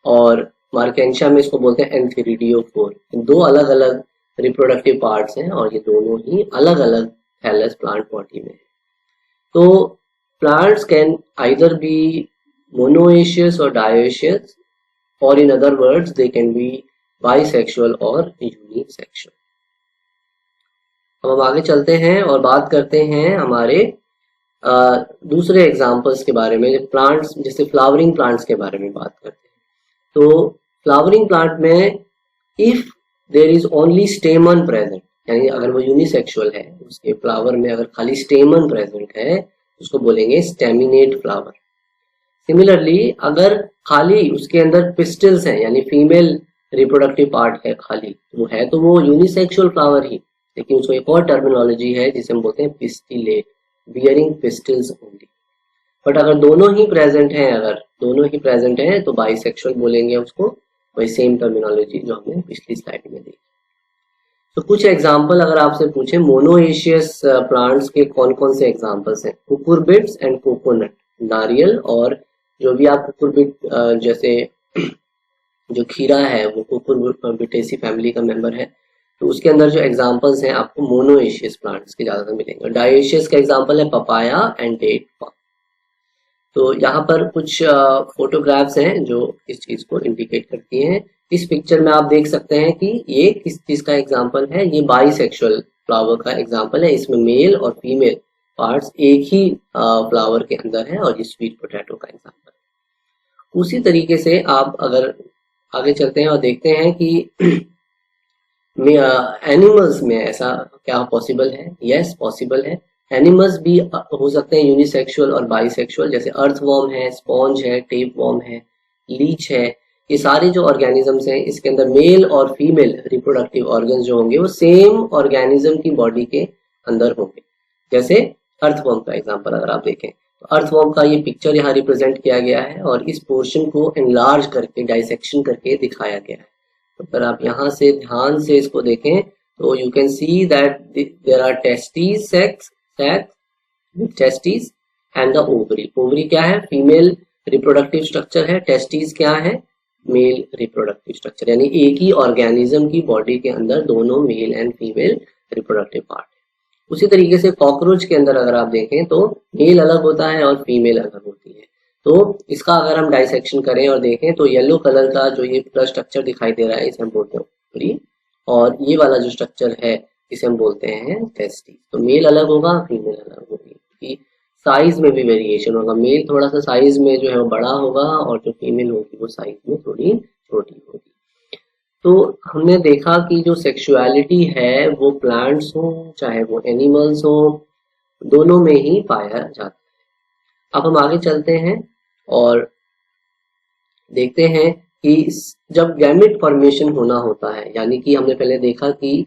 और मार्केंशिया में इसको बोलते हैं एंथेरिडियोफोर. दो अलग अलग रिप्रोडक्टिव पार्ट्स हैं और ये दोनों ही अलग अलग थैलस प्लांट बॉडी में. तो plants can either B monoecious और डायोएशियस, और in other words they can be bisexual और यूनिसेक्सुअल. अब हम आगे चलते हैं और बात करते हैं हमारे दूसरे एग्जाम्पल्स के बारे में. प्लांट्स जैसे फ्लावरिंग प्लांट्स के बारे में बात करते हैं. तो फ्लावरिंग प्लांट में if there is only stamen present, यानी अगर वो यूनिसेक्सुअल है, उसके फ्लावर में अगर खाली स्टेमन प्रेजेंट है उसको बोलेंगे स्टेमिनेट फ्लावर. सिमिलरली अगर खाली उसके अंदर पिस्टल्स हैं, यानी फीमेल रिप्रोडक्टिव पार्ट है खाली, वो है तो वो यूनिसेक्सुअल फ्लावर ही, लेकिन उसको एक और टर्मिनोलॉजी है जिसे हम बोलते हैं pistillate, bearing pistols only. But अगर दोनों ही प्रेजेंट हैं तो बाइसेक्सुअल बोलेंगे उसको, वही सेम टर्मिनोलॉजी जो हमने पिछली स्लाइड में देखी. तो कुछ एग्जांपल अगर आपसे पूछे मोनोएशियस प्लांट्स के कौन कौन से एग्जांपल्स हैं, कुकुरबिट्स एंड कोकोनट, नारियल, और जो भी आप कुकुरबिट जैसे जो खीरा है वो कुकुरबिटेसी फैमिली का मेंबर है, तो उसके अंदर जो एग्जांपल्स हैं आपको मोनोएशियस प्लांट्स के ज्यादातर मिलेंगे. डायोएशियस का एग्जांपल है पपाया एंड डेट पाम. तो यहाँ पर कुछ फोटोग्राफ्स हैं जो इस चीज को इंडिकेट करती हैं. इस पिक्चर में आप देख सकते हैं कि ये किस चीज का एग्जांपल है, ये बाइसेक्सुअल फ्लावर का एग्जांपल है. इसमें मेल और फीमेल पार्ट्स एक ही फ्लावर के अंदर है, और ये स्वीट पोटैटो का एग्जांपल है. उसी तरीके से आप अगर आगे चलते हैं और देखते हैं कि एनिमल्स में ऐसा क्या पॉसिबल है. यस, पॉसिबल है. एनिमल्स भी हो सकते हैं यूनिसेक्सुअल और बाइसेक्सुअल, जैसे अर्थवॉर्म है, स्पॉन्ज है, टेपवॉर्म है, लीच है. ये सारे जो ऑर्गेनिजम्स हैं इसके अंदर मेल और फीमेल रिप्रोडक्टिव ऑर्गन्स जो होंगे वो सेम ऑर्गेनिज्म की बॉडी के अंदर होंगे. जैसे अर्थवॉर्म का एग्जांपल अगर आप देखें तो अर्थवॉर्म का ये पिक्चर यहाँ रिप्रेजेंट किया गया है और इस पोर्शन को एनलार्ज करके डाइसेक्शन करके दिखाया गया है. तो अगर आप यहाँ से ध्यान से इसको देखें तो you can see that there are testes sex testes and the ovary. Ovary क्या है, फीमेल रिप्रोडक्टिव स्ट्रक्चर है. टेस्टीज क्या है, मेल रिप्रोडक्टिव स्ट्रक्चर, यानी एक ही ऑर्गेनिज्म की बॉडी के अंदर दोनों mail and female reproductive part. उसी तरीके से कॉकरोच के अंदर अगर आप देखें तो मेल अलग होता है और फीमेल अलग होती है. तो इसका अगर हम डाइसेक्शन करें और देखें तो येलो कलर का जो ये पूरा स्ट्रक्चर दिखाई दे रहा है इसे हम बोलते हैं ओवरी, और ये वाला जो स्ट्रक्चर है इसे हम बोलते हैं टेस्टिस. तो मेल अलग होगा, फीमेल अलग होगी. साइज में भी वेरिएशन होगा। मेल थोड़ा सा साइज में जो है वो बड़ा होगा और जो फीमेल होगी वो साइज में थोड़ी छोटी होगी। तो हमने देखा कि जो सेक्सुअलिटी है वो प्लांट्स हो चाहे वो एनिमल्स हो, दोनों में ही पाया जाता है। अब हम आगे चलते हैं और देखते हैं कि जब गैमेट फॉर्मेशन होना होता है, यानी कि हमने पहले देखा कि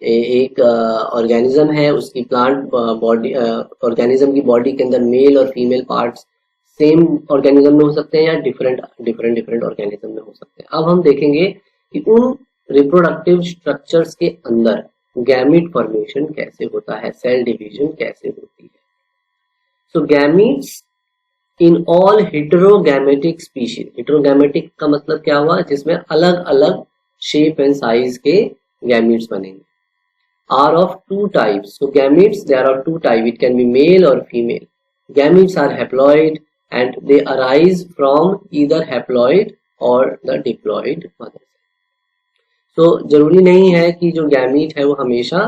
एक ऑर्गेनिज्म है, उसकी प्लांट बॉडी, ऑर्गेनिज्म की बॉडी के अंदर मेल और फीमेल पार्ट्स सेम ऑर्गेनिज्म में हो सकते हैं या डिफरेंट ऑर्गेनिज्म में हो सकते हैं। अब हम देखेंगे कि उन रिप्रोडक्टिव स्ट्रक्चर्स के अंदर गैमेट फॉर्मेशन कैसे होता है, सेल डिवीजन कैसे होती है। सो gametes in all heterogametic species, heterogametic का मतलब क्या हुआ, जिसमें अलग अलग शेप एंड साइज के गैमीट्स बनेंगे, are of two types. So gametes, there are two types. It can be male or female. Gametes are haploid and they arise from either haploid or the diploid mother. So जरूरी नहीं है कि जो gamete है वो हमेशा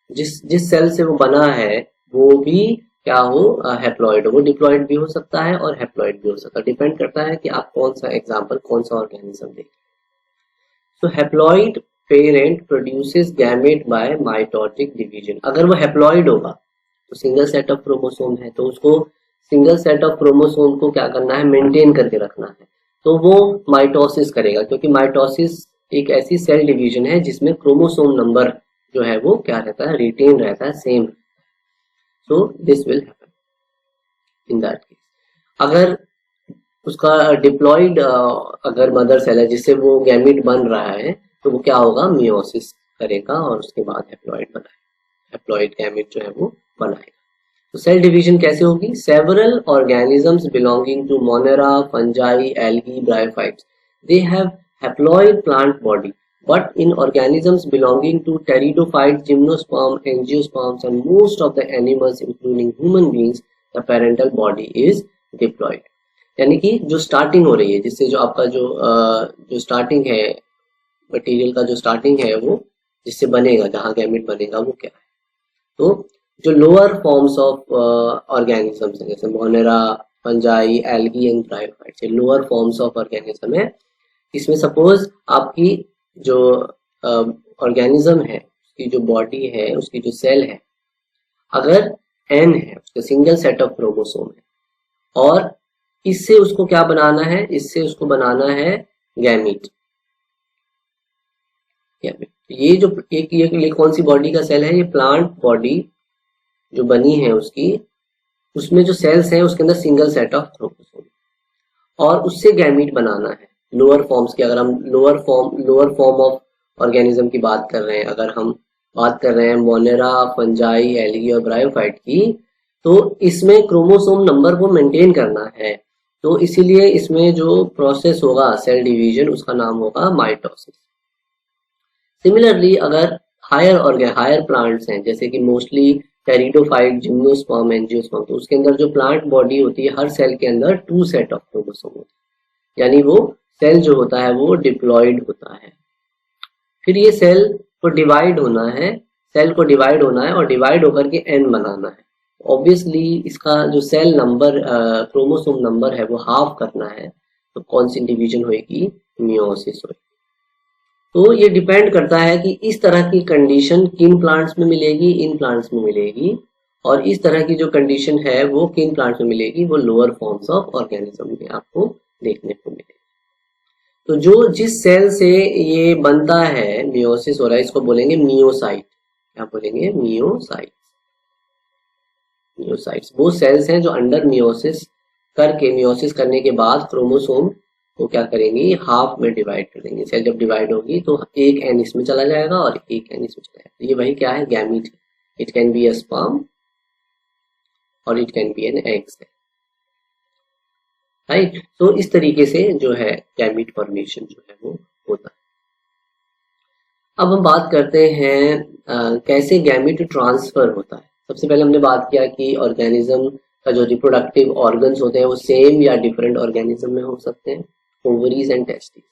जिस cell से वो बना है वो भी क्या हो, हैप्लॉइड हो। वो डिप्लॉइड भी हो सकता है और हैप्लॉइड भी हो सकता है, डिपेंड करता है कि आप कौन सा एग्जाम्पल, कौन सा ऑर्गेनिज्म देखें। So haploid parent produces gamete by mitotic division. अगर वो हैप्लॉइड होगा तो सिंगल सेट ऑफ क्रोमोसोम है, तो उसको सिंगल सेट ऑफ क्रोमोसोम को क्या करना है, मेंटेन करके रखना है, तो वो माइटोसिस करेगा, क्योंकि माइटोसिस एक ऐसी सेल डिवीजन है जिसमें क्रोमोसोम नंबर जो है वो क्या रहता है, रिटेन रहता है, same. So this will happen in that case. अगर उसका डिप्लॉइड अगर मदर सेल है जिससे वो गैमेट बन रहा है, तो वो क्या होगा, मियोसिस करेगा और उसके बाद हैप्लॉइड बनाएगा, हैप्लॉइड गैमेट जो है वो बनाएगा। तो सेल डिवीजन कैसे होगी, several organisms belonging to monera, fungi, algae, bryophytes, they have haploid plant body, but in organisms belonging to pteridophytes, gymnosperm, angiosperms and most of the animals including human beings, the parental body is diploid। यानी कि जो starting हो रही है, जिससे जो आपका जो स्टार्टिंग है, मटेरियल का जो स्टार्टिंग है वो जिससे बनेगा, जहां गैमेट बनेगा वो क्या है, तो जो लोअर फॉर्म्स ऑफ ऑर्गेनिजम्स है जैसे Monera, fungi, algae and bryophytes, ये लोअर फॉर्म्स ऑफ ऑर्गेनिज्म है। इसमें सपोज आपकी जो ऑर्गेनिज्म है उसकी जो बॉडी है, उसकी जो सेल है, अगर एन है, उसका सिंगल सेट ऑफ क्रोमोसोम है और इससे उसको क्या बनाना है, इससे उसको बनाना है गैमीट। ये जो ये कौन सी बॉडी का सेल है, ये प्लांट बॉडी जो बनी है उसकी, उसमें जो सेल्स हैं उसके अंदर सिंगल सेट ऑफ क्रोमोसोम और उससे गैमीट बनाना है लोअर फॉर्म्स की। अगर हम लोअर फॉर्म ऑफ ऑर्गेनिज्म की बात कर रहे हैं, अगर हम बात कर रहे हैं मोनेरा, फंजाई, एल्गी और ब्रायोफाइट की, तो इसमें क्रोमोसोम नंबर को मेंटेन करना है, तो इसीलिए इसमें जो प्रोसेस होगा सेल डिवीजन, उसका नाम होगा माइटोसिस। सिमिलरली अगर हायर प्लांट्स हैं जैसे कि मोस्टली टेरिडोफाइट, जिम्नोस्पर्म, एंजियोस्पर्म, तो उसके अंदर जो प्लांट बॉडी होती है, हर सेल के अंदर 2 सेट ऑफ क्रोमोसोम होते हैं, यानी वो सेल जो होता है वो डिप्लॉइड होता है। फिर ये सेल को डिवाइड होना है, और डिवाइड होकर के एन बनाना है। ऑब्वियसली इसका जो सेल नंबर, क्रोमोसोम नंबर है वो हाफ करना है, तो कौन सी डिवीजन होगी, मियोसिस होगी। तो ये डिपेंड करता है कि इस तरह की कंडीशन किन प्लांट्स में मिलेगी, इन प्लांट्स में मिलेगी, और इस तरह की जो कंडीशन है वो किन प्लांट्स में मिलेगी, वो लोअर फॉर्म्स ऑफ ऑर्गेनिज्म में आपको देखने को मिलेगी। तो जो जिस सेल से ये बनता है, मियोसिस हो रहा है, इसको बोलेंगे मियोसाइट। क्या बोलेंगे, मियोसाइट्स वो सेल्स हैं जो अंडर मियोसिस करने के बाद क्रोमोसोम को क्या करेंगी, हाफ में डिवाइड कर देंगे। सेल जब डिवाइड होगी तो एक एन इसमें चला जाएगा और एक एन इसमें चला जाएगा। ये वही क्या है, gamete. It can be a sperm और it can be an egg cell, right. तो इस तरीके से जो है गैमीट फॉर्मेशन जो है वो होता है। अब हम बात करते हैं कैसे गैमीट ट्रांसफर होता है। सबसे पहले हमने बात किया कि ऑर्गेनिज्म का जो रिप्रोडक्टिव ऑर्गन्स होते हैं वो सेम या डिफरेंट ऑर्गेनिज्म में हो सकते हैं। ओवरीज एंड टेस्टिस,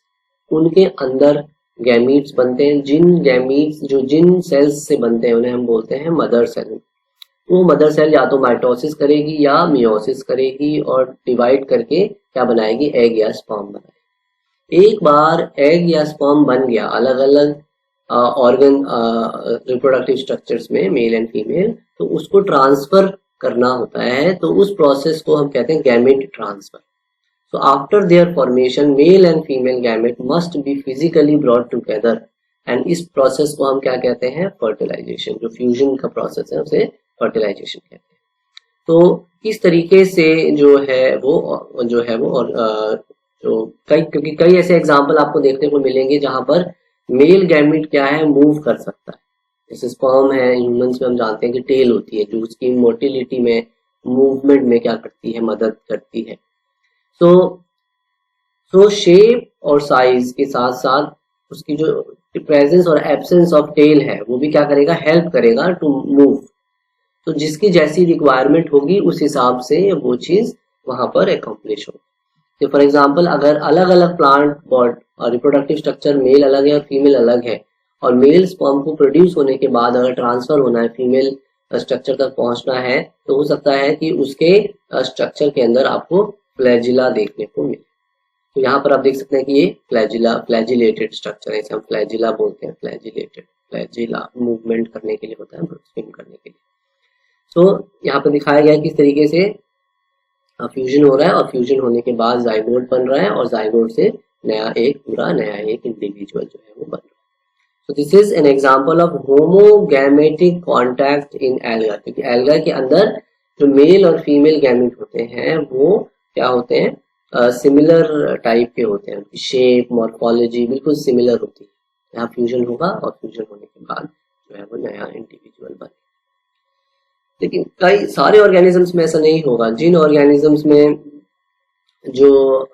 उनके अंदर गैमीट्स बनते हैं। जिन सेल्स से बनते हैं उन्हें हम बोलते हैं मदर सेल। वो मदर सेल या तो माइटोसिस करेगी या मियोसिस करेगी और डिवाइड करके क्या बनाएगी, एग या स्पर्म बनाएगी। एक बार एग या स्पर्म बन गया अलग अलग ऑर्गन रिप्रोडक्टिव स्ट्रक्चर्स में, मेल एंड फीमेल, तो उसको ट्रांसफर करना होता है, तो उस प्रोसेस को हम कहते हैं gamete transfer. So after their formation, male and female gamete must be physically brought together, and इस प्रोसेस को हम क्या कहते हैं, फर्टिलाइजेशन। जो फ्यूजन का प्रोसेस है उसे फर्टिलाइजेशन कहते हैं। तो इस तरीके से जो है वो और जो क्योंकि कई ऐसे एग्जाम्पल आपको देखने को मिलेंगे जहां पर मेल गैमेट क्या है, मूव कर सकता है। जैसे स्पर्म है, ह्यूमंस में हम जानते हैं कि टेल होती है जो उसकी मोटिलिटी में, मूवमेंट में क्या करती है, मदद करती है। सो शेप और साइज के साथ साथ उसकी जो प्रेजेंस और एब्सेंस ऑफ टेल है वो भी क्या करेगा, हेल्प करेगा टू मूव। तो जिसकी जैसी रिक्वायरमेंट होगी उस हिसाब से वो चीज वहां पर अकम्प्लिश होगी। तो फॉर एग्जांपल अगर अलग अलग प्लांट बॉड और रिप्रोडक्टिव स्ट्रक्चर मेल अलग है और फीमेल अलग है, और मेल स्पर्म को प्रोड्यूस होने के बाद अगर ट्रांसफर होना है, फीमेल स्ट्रक्चर तक पहुंचना है, तो हो सकता है कि उसके स्ट्रक्चर के अंदर आपको फ्लैजिला देखने को मिले। तो यहाँ पर आप देख सकते हैं कि ये फ्लैजिलेटेड स्ट्रक्चर है, इसे हम फ्लैजिला बोलते हैं। फ्लैजिला मूवमेंट करने के लिए होता है, स्विम करने के लिए। तो यहाँ पर दिखाया गया है किस तरीके से फ्यूजन हो रहा है, और फ्यूजन होने के बाद जाइगोट बन रहा है, और जाइगोट से नया एक इंडिविजुअल जो है वो बन रहा है। So this is an example of homogametic contact in alga, क्योंकि alga के अंदर जो मेल और फीमेल गैमेट होते हैं वो क्या होते हैं, सिमिलर टाइप के होते हैं, उनकी शेप, मॉर्फोलॉजी बिल्कुल सिमिलर होती है। यहाँ फ्यूजन होगा और फ्यूजन होने के बाद जो है वो नया इंडिविजुअल बने। लेकिन कई सारे ऑर्गेनिजम्स में ऐसा नहीं होगा। जिन ऑर्गेनिजम्स में जो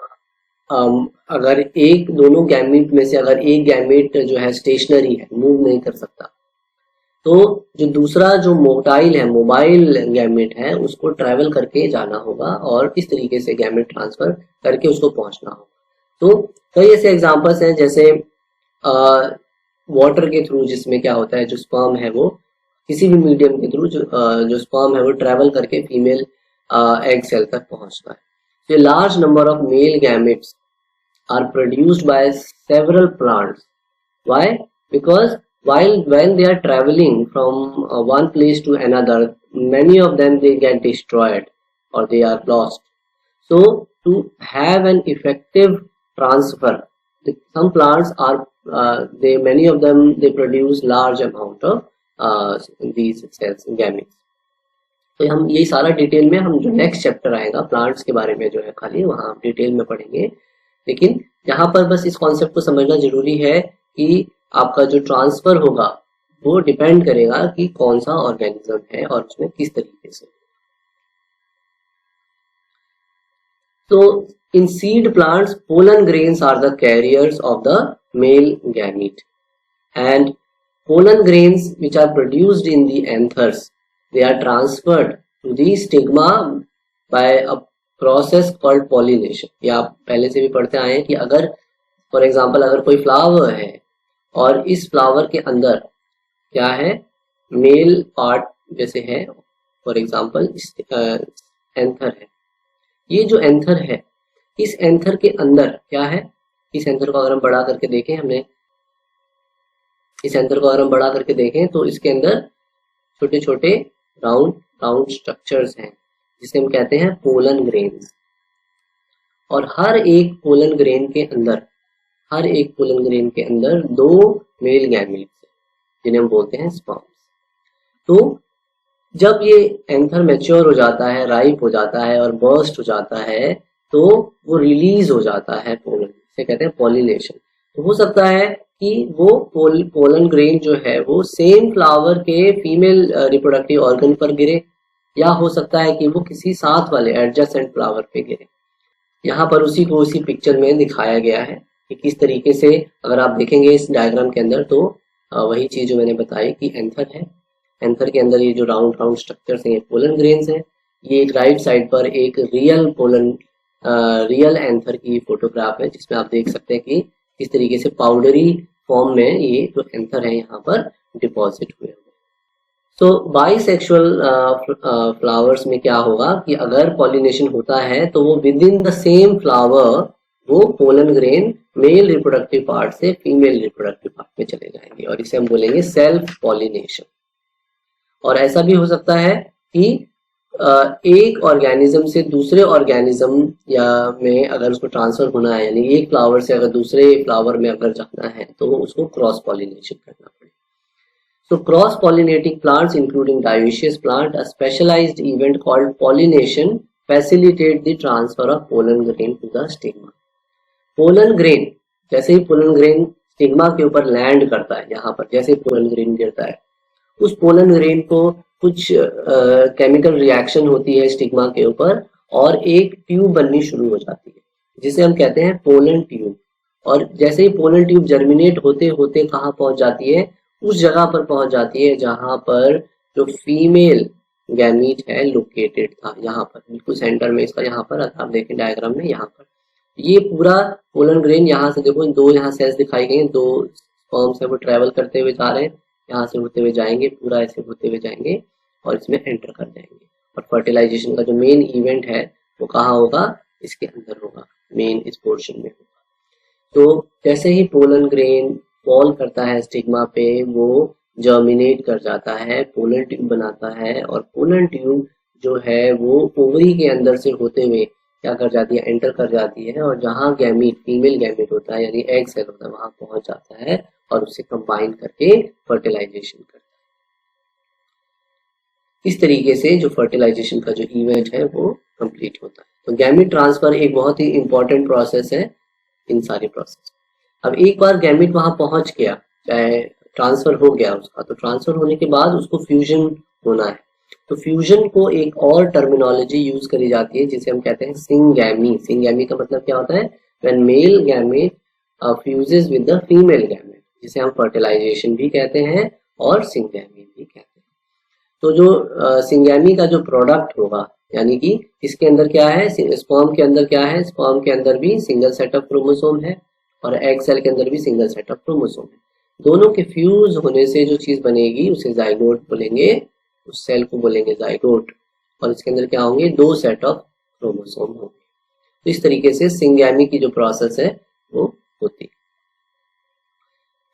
अगर एक दोनों गैमेट में से अगर एक गैमेट जो है स्टेशनरी है, मूव नहीं कर सकता, तो जो दूसरा जो मोबाइल गैमेट है उसको ट्रैवल करके जाना होगा और इस तरीके से गैमेट ट्रांसफर करके उसको पहुंचना होगा। तो कई ऐसे एग्जांपल्स हैं, जैसे वाटर के थ्रू, जिसमें क्या होता है, जो स्पर्म है वो किसी भी मीडियम के थ्रू जो स्पर्म है वो ट्रैवल करके फीमेल एग सेल तक पहुंचता है। So a large number of male gametes are produced by several plants. Why? Because when they are traveling from one place to another, many of them they get destroyed or they are lost. So to have an effective transfer, some plants are many of them they produce large amount of these cells, gametes. तो हम यही सारा detail में, हम जो next chapter आएगा plants के बारे में जो है खाली वहां हम डिटेल में पढ़ेंगे। लेकिन यहाँ पर बस इस कॉन्सेप्ट को समझना जरूरी है कि आपका जो ट्रांसफर होगा वो डिपेंड करेगा कि कौन सा ऑर्गेनिज्म है और उसमें किस तरीके से। तो in seed plants pollen grains are the carriers of the male gamete, and pollen grains which are produced in the anthers, they are transferred to the stigma by a process called pollination। ये आप पहले से भी पढ़ते आए हैं कि अगर फॉर एग्जांपल अगर कोई फ्लावर है और इस फ्लावर के अंदर क्या है, मेल पार्ट जैसे है, फॉर एग्जांपल एंथर है, ये जो एंथर है इस एंथर के अंदर क्या है, इस एंथर को अगर हम बड़ा करके देखें, हमने इस एंथर को अगर हम बड़ा करके देखें तो इसके अंदर छोटे छोटे राउंड स्ट्रक्चर्स हैं जिसे हम कहते हैं पोलन ग्रेन्स। और हर एक पोलन ग्रेन के अंदर दो मेल गैमेट्स जिन्हें हम बोलते हैं स्पर्म्स। तो जब ये एंथर मैच्योर हो जाता है, राइप हो जाता है और बर्स्ट हो जाता है, तो वो रिलीज हो जाता है पोलन, इसे कहते हैं पॉलिनेशन। तो हो सकता है कि वो पोलन ग्रेन जो है वो सेम फ्लावर के फीमेल रिप्रोडक्टिव ऑर्गन पर गिरे, या हो सकता है कि वो किसी साथ वाले एडजेसेंट फ्लावर पे गिरे। यहाँ पर उसी पिक्चर में दिखाया गया है कि किस तरीके से, अगर आप देखेंगे इस डायग्राम के अंदर, तो वही चीज जो मैंने बताई कि एंथर है, एंथर के अंदर ये जो राउंड स्ट्रक्चर्स हैं ये पोलन ग्रेन्स हैं। ये एक राइट साइड पर एक रियल एंथर की फोटोग्राफ है जिसमें आप देख सकते हैं कि किस तरीके से पाउडरी फॉर्म में ये जो एंथर है यहाँ पर डिपॉजिट हुए। तो बाइसेक्सुअल फ्लावर्स में क्या होगा कि अगर पॉलिनेशन होता है तो वो within the same flower वो pollen grain male reproductive part से फीमेल रिप्रोडक्टिव पार्ट में चले जाएंगे और इसे हम बोलेंगे सेल्फ पॉलिनेशन। और ऐसा भी हो सकता है कि एक ऑर्गेनिज्म से दूसरे ऑर्गेनिज्म या में अगर उसको ट्रांसफर होना है, यानी एक फ्लावर से अगर दूसरे फ्लावर में अगर जाना है तो उसको क्रॉस पॉलिनेशन करना पड़ेगा। So cross-pollinating plants including dioecious plant, a specialized event called pollination facilitate the transfer of pollen grain to the stigma. Pollen grain, जैसे ही pollen grain स्टिग्मा के ऊपर लैंड करता है, यहाँ पर जैसे ही pollen grain गिरता है, उस pollen grain को कुछ केमिकल रिएक्शन होती है स्टिग्मा के ऊपर और एक ट्यूब बननी शुरू हो जाती है जिसे हम कहते हैं पोलन ट्यूब। और जैसे ही पोलन ट्यूब जर्मिनेट होते होते कहाँ पहुंच जाती है, उस जगह पर पहुंच जाती है जहां पर जो फीमेल गैमीट है लोकेटेड था, यहाँ पर बिल्कुल सेंटर में इसका, यहाँ पर आप देखें डायग्राम में, यहाँ पर ये पूरा पोलन ग्रेन, यहाँ से देखो दो यहाँ सेल्स दिखाई गई हैं, दो स्पर्म्स है वो ट्रेवल करते हुए जा रहे हैं, यहाँ से होते हुए जाएंगे, पूरा ऐसे होते हुए जाएंगे और इसमें एंटर कर जाएंगे। और फर्टिलाइजेशन का जो मेन इवेंट है वो कहाँ होगा, इसके अंदर होगा, मेन इस पोर्शन में होगा। तो जैसे ही पोलन ग्रेन फॉल करता है स्टिग्मा पे, वो जर्मिनेट कर जाता है, पोलन ट्यूब बनाता है और पोलन ट्यूब जो है वो ओवरी के अंदर से होते हुए क्या कर जाती है, एंटर कर जाती है और जहाँ गैमीट फीमेल गैमीट होता है यानी एग सेल होता है वहां पहुंच जाता है और उससे कंबाइन करके फर्टिलाइजेशन करता है। इस तरीके से जो फर्टिलाइजेशन का जो इवेंट है वो कंप्लीट होता है। तो गैमीट ट्रांसफर एक बहुत ही इंपॉर्टेंट प्रोसेस है इन सारे प्रोसेस। अब एक बार गैमीट वहां पहुंच गया, चाहे ट्रांसफर हो गया उसका, तो ट्रांसफर होने के बाद उसको फ्यूजन होना है। तो फ्यूजन को एक और टर्मिनोलॉजी यूज करी जाती है जिसे हम कहते हैं सिंगैमी। सिंगैमी का मतलब क्या होता है, when male gamete fuses with the female gamete, जिसे हम फर्टिलाइजेशन भी कहते हैं और सिंगैमी भी कहते हैं। तो जो सिंगैमी का जो प्रोडक्ट होगा, यानी कि इसके अंदर क्या है, स्पर्म के अंदर क्या है, स्पर्म के अंदर भी सिंगल सेट ऑफ क्रोमोसोम है और एग सेल के अंदर भी सिंगल सेट ऑफ क्रोमोसोम है। दोनों के फ्यूज होने से जो चीज बनेगी उसे जाइगोट बोलेंगे, उस सेल को बोलेंगे जाइगोट, और इसके अंदर क्या होंगे, दो सेट ऑफ क्रोमोसोम होंगे। तो इस तरीके से सिंगैमी की जो प्रोसेस है वो होती है।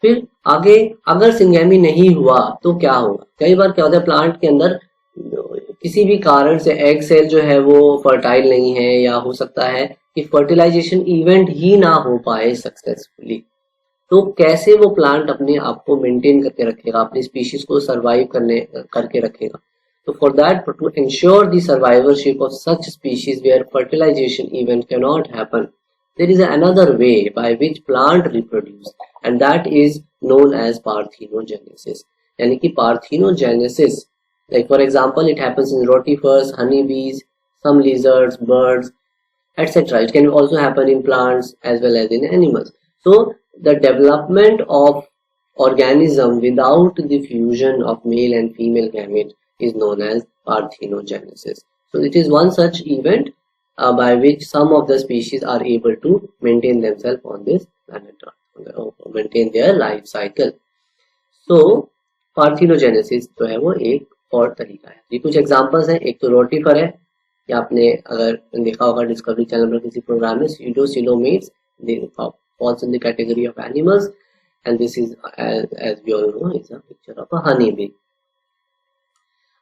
फिर आगे अगर सिंगैमी नहीं हुआ तो क्या होगा, कई बार क्या होता है प्लांट के अंदर किसी भी कारण से एग सेल जो है वो फर्टाइल नहीं है, या हो सकता है कि फर्टिलाइजेशन इवेंट ही ना हो पाए सक्सेसफुली। तो कैसे वो प्लांट अपने आप को मेंटेन करके रखेगा, अपनी स्पीशीज को सरवाइव करके रखेगा। तो for that, to ensure the survivorship of such species where fertilization event can not happen, there is another way by which plant reproduce and that is known as parthenogenesis। यानी कि parthenogenesis, like for example it happens in rotifers, honeybees, some lizards, birds, etc. It can also happen in plants as well as in animals. So the development of organism without the fusion of male and female gamete is known as parthenogenesis. So it is one such event by which some of the species are able to maintain themselves on this planet or maintain their life cycle. So parthenogenesis जो है वो एक और तरीका है। ये कुछ examples हैं। एक तो रोटिफर है, या आपने अगर देखा होगा डिस्कवरी चैनल पर किसी प्रोग्राम में, pseudocoelomates, they falls in the category of animals, and this is as we all know is a picture of a honeybee.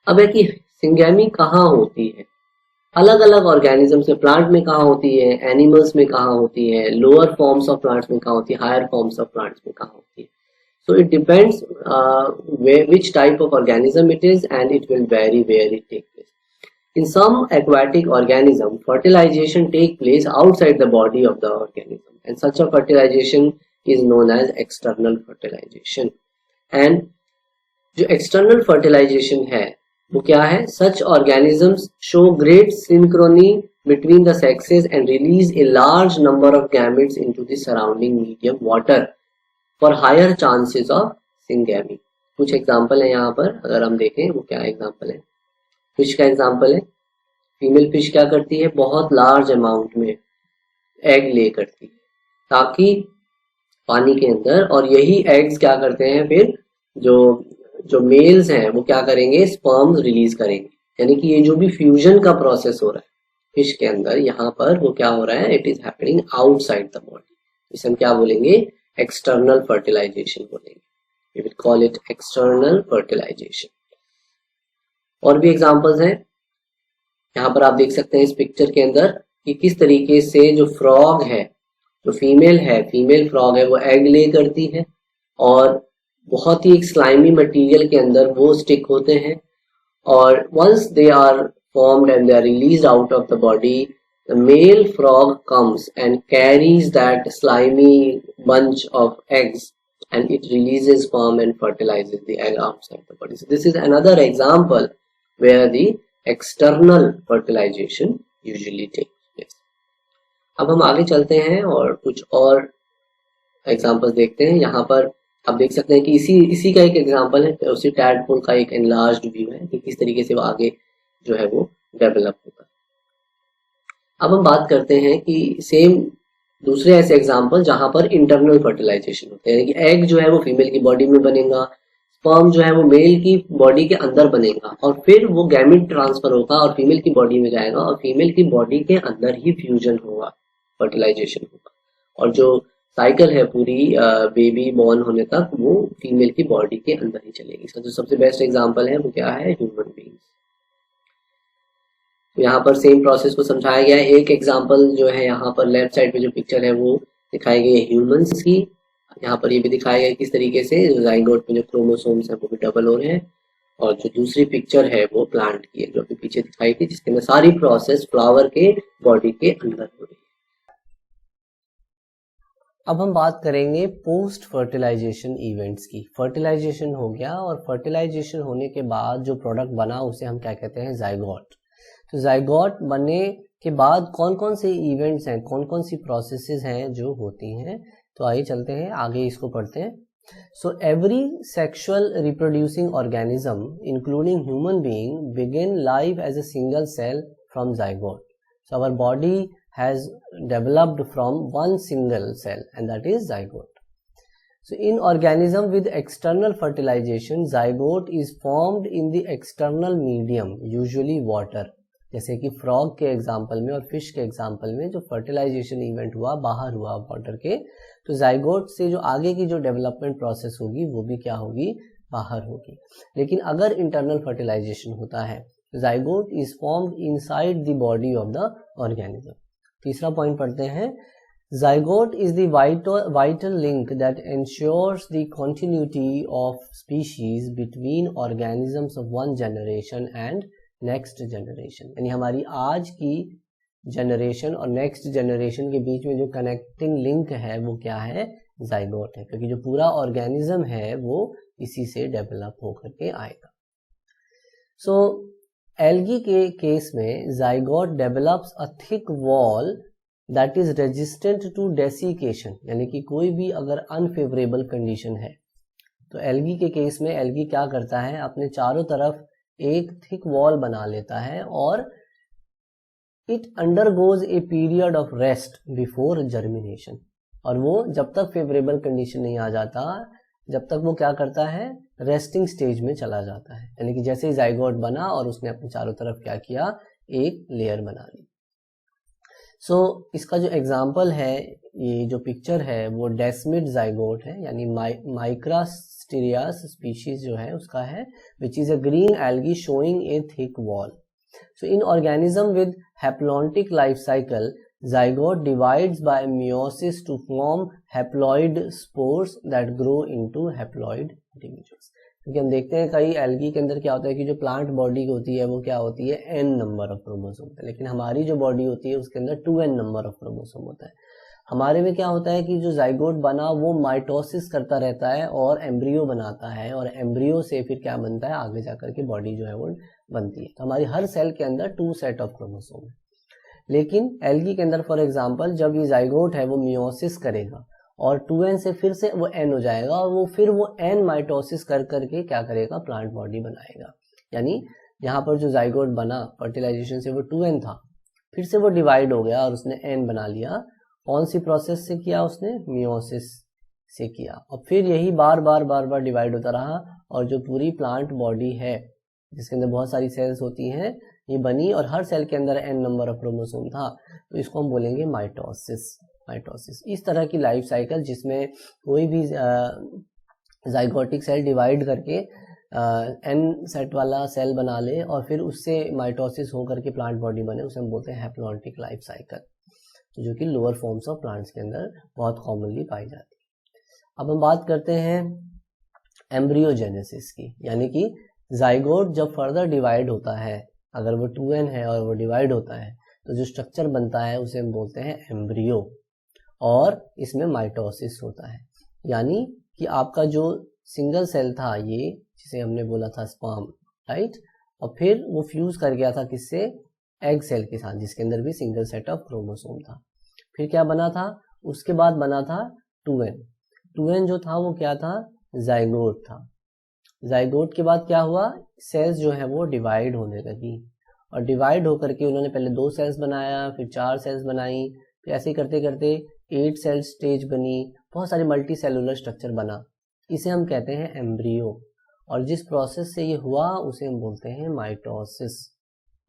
अब है कि सिंगैमी कहाँ होती है, अलग अलग ऑर्गेनिजम्स में, प्लांट में कहाँ होती है, एनिमल्स में कहाँ होती है, लोअर फॉर्म्स ऑफ प्लांट्स में कहाँ होती है, हायर फॉर्म्स ऑफ प्लांट्स में कहाँ होती है। So it depends which type of organism it is, and it will vary where it takes place. In some aquatic organism, fertilization takes place outside the body of the organism, and such a fertilization is known as external fertilization. And जो external fertilization है वो क्या है, such organisms show great synchrony between the sexes and release a large number of gametes into the surrounding medium water for higher chances of syngamy. कुछ example है यहाँ पर, अगर हम देखें वो क्या एग्जाम्पल है, फिश का एग्जाम्पल है। फीमेल फिश क्या करती है, बहुत लार्ज अमाउंट में एग ले करती है ताकि पानी के अंदर, और यही एग्स क्या करते हैं फिर जो जो मेल्स हैं वो क्या करेंगे, स्पर्म्स रिलीज करेंगे। यानी कि ये जो भी फ्यूजन का प्रोसेस हो रहा है फिश के अंदर, यहाँ पर वो क्या हो रहा है, it is happening outside the body. इसे हम क्या बोलेंगे, एक्सटर्नल फर्टिलाइजेशन बोलेंगे। We will call it external fertilization. और भी एग्जांपल्स हैं, यहाँ पर आप देख सकते हैं इस पिक्चर के अंदर कि किस तरीके से जो फ्रॉग है, जो फीमेल फ्रॉग है, वो एग ले करती है और बहुत ही एक स्लाइमी मटेरियल के अंदर वो स्टिक होते हैं, और once they are formed and they are released out of the body, the male frog comes and carries that slimy bunch of eggs and it releases sperm and fertilizes the egg outside the body. So this is another example where the external fertilization usually takes place. अब हम आगे चलते हैं और कुछ और examples देखते हैं। यहाँ पर आप देख सकते हैं कि इसी का एक एग्जांपल है, उसी टैडपोल का एक एनलार्ज्ड व्यू है कि किस तरीके से वो आगे जो है वो डेवलप होगा। अब हम बात करते हैं कि सेम दूसरे ऐसे एग्जांपल जहां पर इंटरनल फर्टिलाइजेशन होते हैं, यानी कि एग जो है वो फीमेल की बॉडी में बनेगा, स्पर्म जो है वो मेल की बॉडी के अंदर बनेगा और फिर वो गैमेट ट्रांसफर होगा और फीमेल की बॉडी में जाएगा और फीमेल की बॉडी के अंदर ही फ्यूजन होगा, फर्टिलाइजेशन होगा, और जो साइकिल है पूरी बेबी बॉर्न होने तक वो फीमेल की बॉडी के अंदर ही चलेगी। इसका जो सबसे बेस्ट एग्जांपल है वो क्या है, ह्यूमन बीइंग्स। तो यहाँ पर सेम प्रोसेस को समझाया गया है। एक एग्जांपल जो है यहाँ पर लेफ्ट साइड पे जो पिक्चर है वो दिखाई गई है ह्यूमंस की। यहाँ पर ये भी दिखाया गया किस तरीके से जाइगोट में जो क्रोमोसोम्स है वो भी डबल हो रहे हैं, और जो दूसरी पिक्चर है वो प्लांट की है जो अभी पीछे दिखाई थी, जिसके अंदर सारी प्रोसेस फ्लावर के बॉडी के अंदर हो रही है। अब हम बात करेंगे पोस्ट फर्टिलाइजेशन इवेंट्स की। फर्टिलाइजेशन हो गया और फर्टिलाइजेशन होने के बाद जो प्रोडक्ट बना उसे हम क्या कहते हैं, जाइगोट। तो जाइगोट बनने के बाद कौन कौन से इवेंट्स हैं, कौन कौन सी प्रोसेसेस हैं जो होती हैं, तो आइए चलते हैं आगे इसको पढ़ते हैं। So every sexual reproducing organism including human being begin life as a single cell from zygote. So our body has developed from one single cell and that is zygote. So in organism with external fertilization, zygote is formed in the external medium, usually water. जैसे कि frog के example में और fish के example में जो fertilization event हुआ बाहर हुआ वाटर के, तो जाइगोट से जो आगे की जो डेवलपमेंट प्रोसेस होगी वो भी क्या होगी, बाहर होगी। लेकिन अगर इंटरनल फर्टिलाइजेशन होता है, zygote is formed inside the body of the organism. तीसरा पॉइंट पढ़ते हैं, zygote is the vital link that ensures the continuity of species between organisms of one generation and next generation. यानी हमारी आज की generation और नेक्स्ट जनरेशन के बीच में जो कनेक्टिंग लिंक है वो क्या है, जाइगोट है, क्योंकि जो पूरा ऑर्गेनिज्म है वो इसी से डेवलप होकर के आएगा। सो एल्गी के केस में zygote develops a thick wall that is resistant to desiccation, यानी कि कोई भी अगर अनफेवरेबल कंडीशन है तो एल्गी के केस में एल्गी क्या करता है, अपने चारों तरफ एक थिक वॉल बना लेता है और it undergoes a period of rest before germination. और वो जब तक फेवरेबल कंडीशन नहीं आ जाता जब तक वो क्या करता है, रेस्टिंग स्टेज में चला जाता है। यानी कि जैसे ही जाइगोट बना और उसने अपने चारों तरफ क्या किया, एक लेयर बना ली। सो इसका जो एग्जाम्पल है, ये जो पिक्चर है वो डेस्मिड जाइगोट है, यानी माइक्रास्टीरियास स्पीशीज जो है उसका है, which is a green algae showing A thick wall. So in organism with haplontic life cycle, zygote divides by meiosis to form haploid spores that grow into haploid individuals। क्योंकि हम देखते हैं कई एल्गी के अंदर क्या होता है कि जो प्लांट बॉडी होती है वो क्या होती है, n नंबर ऑफ क्रोमोसोम होता है, लेकिन हमारी जो बॉडी होती है उसके अंदर 2n नंबर ऑफ क्रोमोसोम होता है। हमारे में क्या होता है कि जो जाइगोट बना वो माइटोसिस करता रहता है और एम्ब्रियो बनाता है, और एम्ब्रियो से फिर क्या बनता है, आगे जाकर के बॉडी जो है वो बनती है। तो हमारी हर सेल के अंदर 2 सेट ऑफ क्रोमोसोम है। लेकिन एल्गी के अंदर फॉर एग्जांपल जब ये जाइगोट है वो मियोसिस करेगा और 2n से फिर से वो n हो जाएगा और वो फिर वो n माइटोसिस कर करके क्या करेगा, प्लांट बॉडी बनाएगा। यानी यहाँ पर जो जाइगोट बना फर्टिलाइजेशन से वो 2n था, फिर से वो डिवाइड हो गया और उसने n बना लिया। कौन सी प्रोसेस से किया उसने, मियोसिस से किया, और फिर यही बार बार डिवाइड होता रहा, और जो पूरी प्लांट बॉडी है जिसके अंदर बहुत सारी सेल्स होती हैं ये बनी, और हर सेल के अंदर n नंबर ऑफ क्रोमोसोम था, तो इसको हम बोलेंगे माइटोसिस। इस तरह की लाइफ साइकिल जिसमें कोई भी जाइगोटिक सेल डिवाइड करके n सेट वाला सेल बना ले और फिर उससे माइटोसिस होकर के प्लांट बॉडी बने, उसे हम बोलते हैं हैप्लॉन्टिक लाइफ साइकिल, जो कि लोअर फॉर्म्स ऑफ प्लांट्स के अंदर बहुत कॉमनली पाई जाती है। अब हम बात करते हैं एम्ब्रियोजेनेसिस की, यानी कि जाइगोट जब फर्दर डिवाइड होता है, अगर वो 2n है और वो डिवाइड होता है तो जो स्ट्रक्चर बनता है उसे हम बोलते हैं एम्ब्रियो, और इसमें माइटोसिस होता है। यानी कि आपका जो सिंगल सेल था ये, जिसे हमने बोला था स्पर्म, राइट, और फिर वो फ्यूज कर गया था किससे, एग सेल के साथ, जिसके अंदर भी सिंगल सेट ऑफ क्रोमोसोम था। फिर क्या बना था, उसके बाद बना था 2n जो था वो क्या था, जाइगोट था। जाइगोट के बाद क्या हुआ, सेल्स जो है वो डिवाइड होने लगी, और डिवाइड होकर के उन्होंने पहले 2 सेल्स बनाया, फिर 4 सेल्स बनाई, फिर ऐसे करते करते 8 सेल स्टेज बनी, बहुत सारे मल्टी सेलुलर स्ट्रक्चर बना, इसे हम कहते हैं एम्ब्रियो। और जिस प्रोसेस से ये हुआ उसे हम बोलते हैं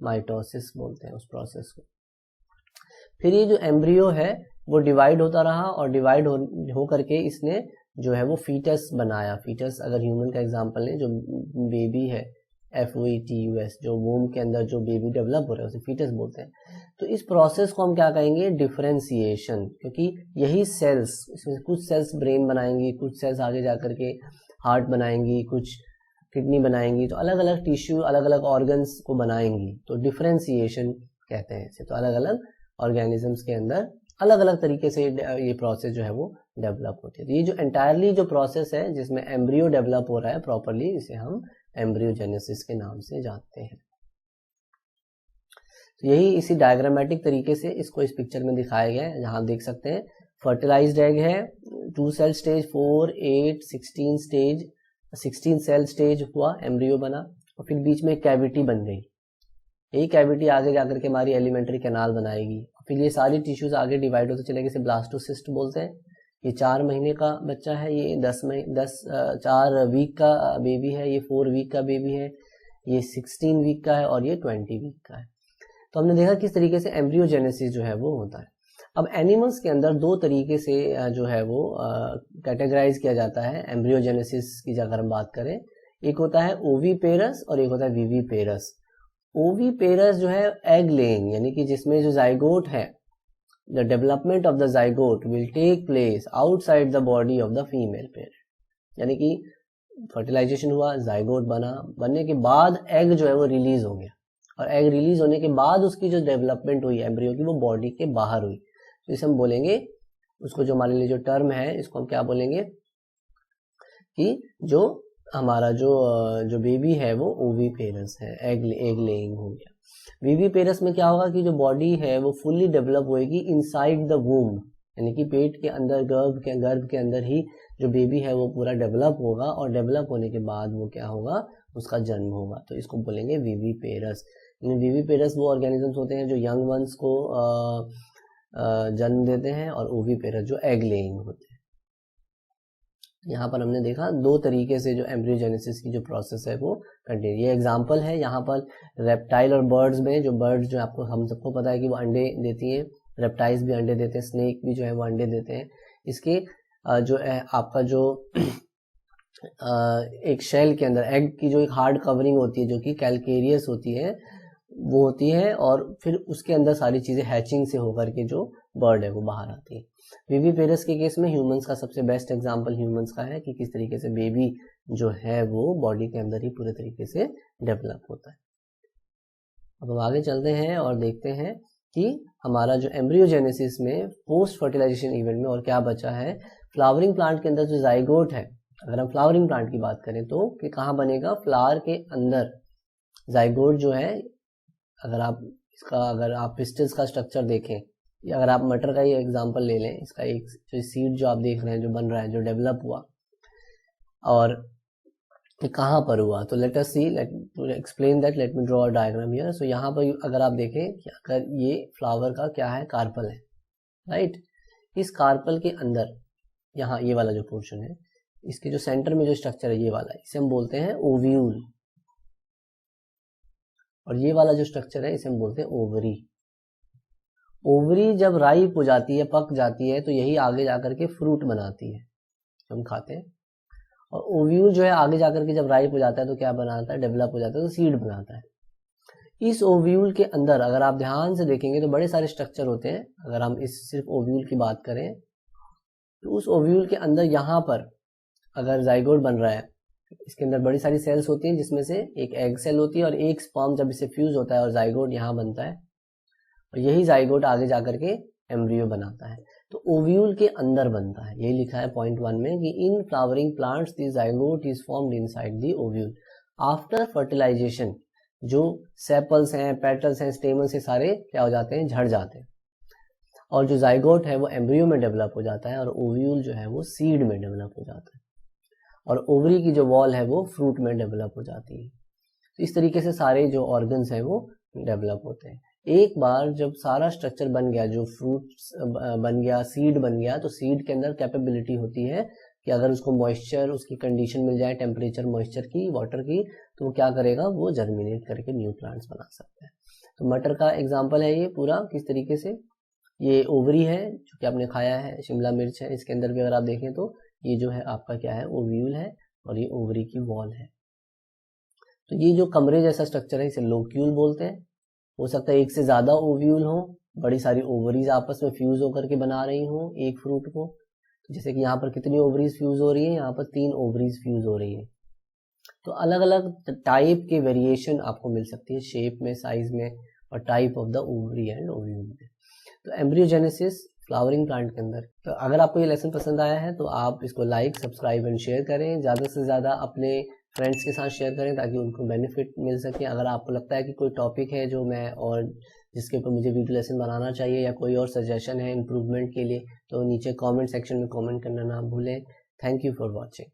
माइटोसिस बोलते हैं उस प्रोसेस को। फिर ये जो एम्ब्रियो है वो डिवाइड होता रहा, और डिवाइड हो करके इसने जो है वो फीटस बनाया। फीटस अगर ह्यूमन का एग्जांपल लें, जो बेबी है FOETUS, जो वोम के अंदर जो बेबी डेवलप हो रहा है उसे फीटस बोलते हैं। तो इस प्रोसेस को हम क्या कहेंगे, डिफरेंशिएशन, क्योंकि यही सेल्स, इसमें कुछ सेल्स ब्रेन बनाएंगी, कुछ सेल्स आगे जाकर के हार्ट बनाएंगी, कुछ किडनी बनाएंगी, तो अलग अलग टिश्यू अलग अलग ऑर्गन्स को बनाएंगी, तो डिफरेंशिएशन कहते हैं इसे। तो अलग अलग ऑर्गेनिजम्स के अंदर अलग अलग तरीके से ये प्रोसेस जो है वो डेवलप होती है। तो ये जो एंटायरली जो प्रोसेस है जिसमें एम्ब्रियो डेवलप हो रहा है प्रॉपरली, इसे हम एम्ब्रियोजेनेसिस के नाम से जानते हैं। तो यही इसी डायग्रामेटिक तरीके से इसको इस पिक्चर में दिखाया गया है, जहां आप देख सकते हैं फर्टिलाइज्ड एग है, 2 सेल स्टेज, 4, 8, 16 स्टेज, 16 सेल स्टेज हुआ, एम्ब्रियो बना, और फिर बीच में एक कैविटी बन गई। यही कैविटी आगे जाकर के हमारी एलिमेंट्री कैनाल बनाएगी, फिर ये सारी टिश्यूज आगे डिवाइड होते चलेंगे, इसे ब्लास्टोसिस्ट बोलते हैं। ये 4 महीने का बच्चा है, ये 4 वीक का बेबी है, ये 4 वीक का बेबी है, ये 16 वीक का है, और ये 20 वीक का है। तो हमने देखा किस तरीके से एम्ब्रियोजेनेसिस जो है वो होता है। अब एनिमल्स के अंदर 2 तरीके से जो है वो कैटेगराइज किया जाता है एम्ब्रियोजेनेसिस की अगर हम बात करें। एक होता है ओवीपेरस और एक होता है विविपेरस। ओवीपेरस जो है एग लेइंग, यानी कि जिसमें जो जाइगोट है, the development of the zygote will take place outside the body of the female parent, यानी कि फर्टिलाइजेशन हुआ, जाइगोट बना, बनने के बाद एग जो है वो रिलीज हो गया, और एग रिलीज होने के बाद उसकी जो डेवलपमेंट हुई एम्ब्रियो की वो बॉडी के बाहर हुई। तो इसे हम बोलेंगे, उसको जो हमारे लिए जो टर्म है इसको हम क्या बोलेंगे कि जो हमारा जो बेबी है वो ओवीपेरस है, एग लेइंग हो गया। विविपेरस में क्या होगा कि जो बॉडी है वो फुल्ली डेवलप होएगी इनसाइड द वूम, यानी कि पेट के अंदर, गर्भ के अंदर ही जो बेबी है वो पूरा डेवलप होगा, और डेवलप होने के बाद वो क्या होगा, उसका जन्म होगा। तो इसको बोलेंगे विविपेरस। विविपेरस वो ऑर्गेनिजम्स होते हैं जो यंग वंस को जन्म देते हैं, और ओवीपेरस जो एग लेइंग होते हैं। यहाँ पर हमने देखा 2 तरीके से जो एम्ब्रियोजेनेसिस की जो प्रोसेस है वो कंटिन्यू। ये एग्जांपल है यहाँ पर रेप्टाइल और बर्ड्स में। जो बर्ड्स जो आपको, हम सबको पता है कि वो अंडे देती हैं, रेप्टाइल्स भी अंडे देते हैं, स्नेक भी जो है वो अंडे देते हैं। इसके जो है आपका जो एक शेल के अंदर एग की जो एक हार्ड कवरिंग होती है जो कि कैलकेरियस होती है, वो होती है, और फिर उसके अंदर सारी चीजें हैचिंग से होकर के जो बर्ड है वो बाहर आती है। विविपेरस के केस में ह्यूमंस का सबसे बेस्ट एग्जांपल ह्यूमंस का है कि किस तरीके से बेबी जो है वो बॉडी के अंदर ही पूरे तरीके से डेवलप होता है। अब हम आगे चलते हैं और देखते हैं कि हमारा जो एम्ब्रियोजेनेसिस में पोस्ट फर्टिलाइजेशन इवेंट में और क्या बचा है। फ्लावरिंग प्लांट के अंदर जो जाइगोट है, अगर हम फ्लावरिंग प्लांट की बात करें तो कि कहाँ बनेगा, फ्लावर के अंदर जाइगोट जो है, अगर आप पिस्टल्स का स्ट्रक्चर देखें, या अगर आप मटर का ही एग्जांपल ले लें, इसका एक जो सीड जो आप देख रहे हैं जो बन रहा है, जो डेवलप हुआ, और कहाँ पर हुआ, तो let us see, let explain that, let me draw a diagram here. So यहाँ पर अगर आप देखें कि अगर ये फ्लावर का क्या है, कार्पल है, राइट। इस कार्पल के अंदर यहाँ ये वाला जो पोर्शन है, इसके जो सेंटर में जो स्ट्रक्चर है ये वाला, इसे हम बोलते हैं ओव्यूल, और ये वाला जो स्ट्रक्चर है इसे हम बोलते हैं ओवरी। ओवरी जब राइप हो जाती है, पक जाती है, तो यही आगे जाकर के फ्रूट बनाती है, हम खाते हैं। और ओव्यूल जो है आगे जाकर के जब राइप हो जाता है तो क्या बनाता है, डेवलप हो जाता है, तो सीड बनाता है। इस ओव्यूल के अंदर अगर आप ध्यान से देखेंगे तो बड़े सारे स्ट्रक्चर होते हैं। अगर हम इस सिर्फ ओव्यूल की बात करें तो उस ओव्यूल के अंदर यहाँ पर अगर जाइगोट बन रहा है, इसके अंदर बड़ी सारी सेल्स होती हैं, जिसमें से एक एग सेल होती है और एक स्पर्म जब इसे फ्यूज होता है और जाइगोट यहाँ बनता है, और यही जाइगोट आगे जाकर के एम्ब्रियो बनाता है। तो ओव्यूल के अंदर बनता है, यही लिखा है पॉइंट 1 में कि in flowering plants the zygote is formed inside the ovule after fertilization. जो सेपल्स हैं, पेटल्स हैं, स्टेमल्स, ये सारे क्या हो जाते हैं, झड़ जाते हैं, और जो जाइगोट है वो एम्ब्रियो में डेवलप हो जाता है, और ओव्यूल जो है वो सीड में डेवलप हो जाता है, और ओवरी की जो वॉल है वो फ्रूट में डेवलप हो जाती है। तो इस तरीके से सारे जो ऑर्गन्स हैं वो डेवलप होते हैं। एक बार जब सारा स्ट्रक्चर बन गया, जो फ्रूट बन गया, सीड बन गया, तो सीड के अंदर कैपेबिलिटी होती है कि अगर उसको मॉइस्चर, उसकी कंडीशन मिल जाए, टेम्परेचर, मॉइस्चर की, वाटर की, तो वो क्या करेगा, वो जर्मिनेट करके न्यू प्लांट्स बना सकता है। तो मटर का एग्जाम्पल है ये पूरा, किस तरीके से ये ओवरी है जो कि आपने खाया है, शिमला मिर्च है, इसके अंदर भी अगर आप देखें तो ये जो है आपका क्या है, ओव्यूल है, और ये ओवरी की वॉल है। तो ये जो कमरे जैसा स्ट्रक्चर है इसे लोक्यूल बोलते हैं। हो सकता है एक से ज्यादा ओव्यूल हो, बड़ी सारी ओवरीज आपस में फ्यूज होकर के बना रही हो एक फ्रूट को। तो जैसे कि यहाँ पर कितनी ओवरीज फ्यूज हो रही है, यहाँ पर 3 ओवरीज फ्यूज हो रही है। तो अलग अलग टाइप के वेरिएशन आपको मिल सकती है, शेप में, साइज में, और type of the ovary and ovule में। तो एम्ब्रियोजेनेसिस फ्लावरिंग प्लांट के अंदर। तो अगर आपको ये लेसन पसंद आया है तो आप इसको लाइक, सब्सक्राइब एंड शेयर करें, ज़्यादा से ज़्यादा अपने फ्रेंड्स के साथ शेयर करें ताकि उनको बेनिफिट मिल सके। अगर आपको लगता है कि कोई टॉपिक है जो मैं और जिसके ऊपर मुझे वीडियो लेसन बनाना चाहिए, या कोई और सजेशन है इम्प्रूवमेंट के लिए, तो नीचे कमेंट सेक्शन में कमेंट करना ना भूलें। Thank you for watching.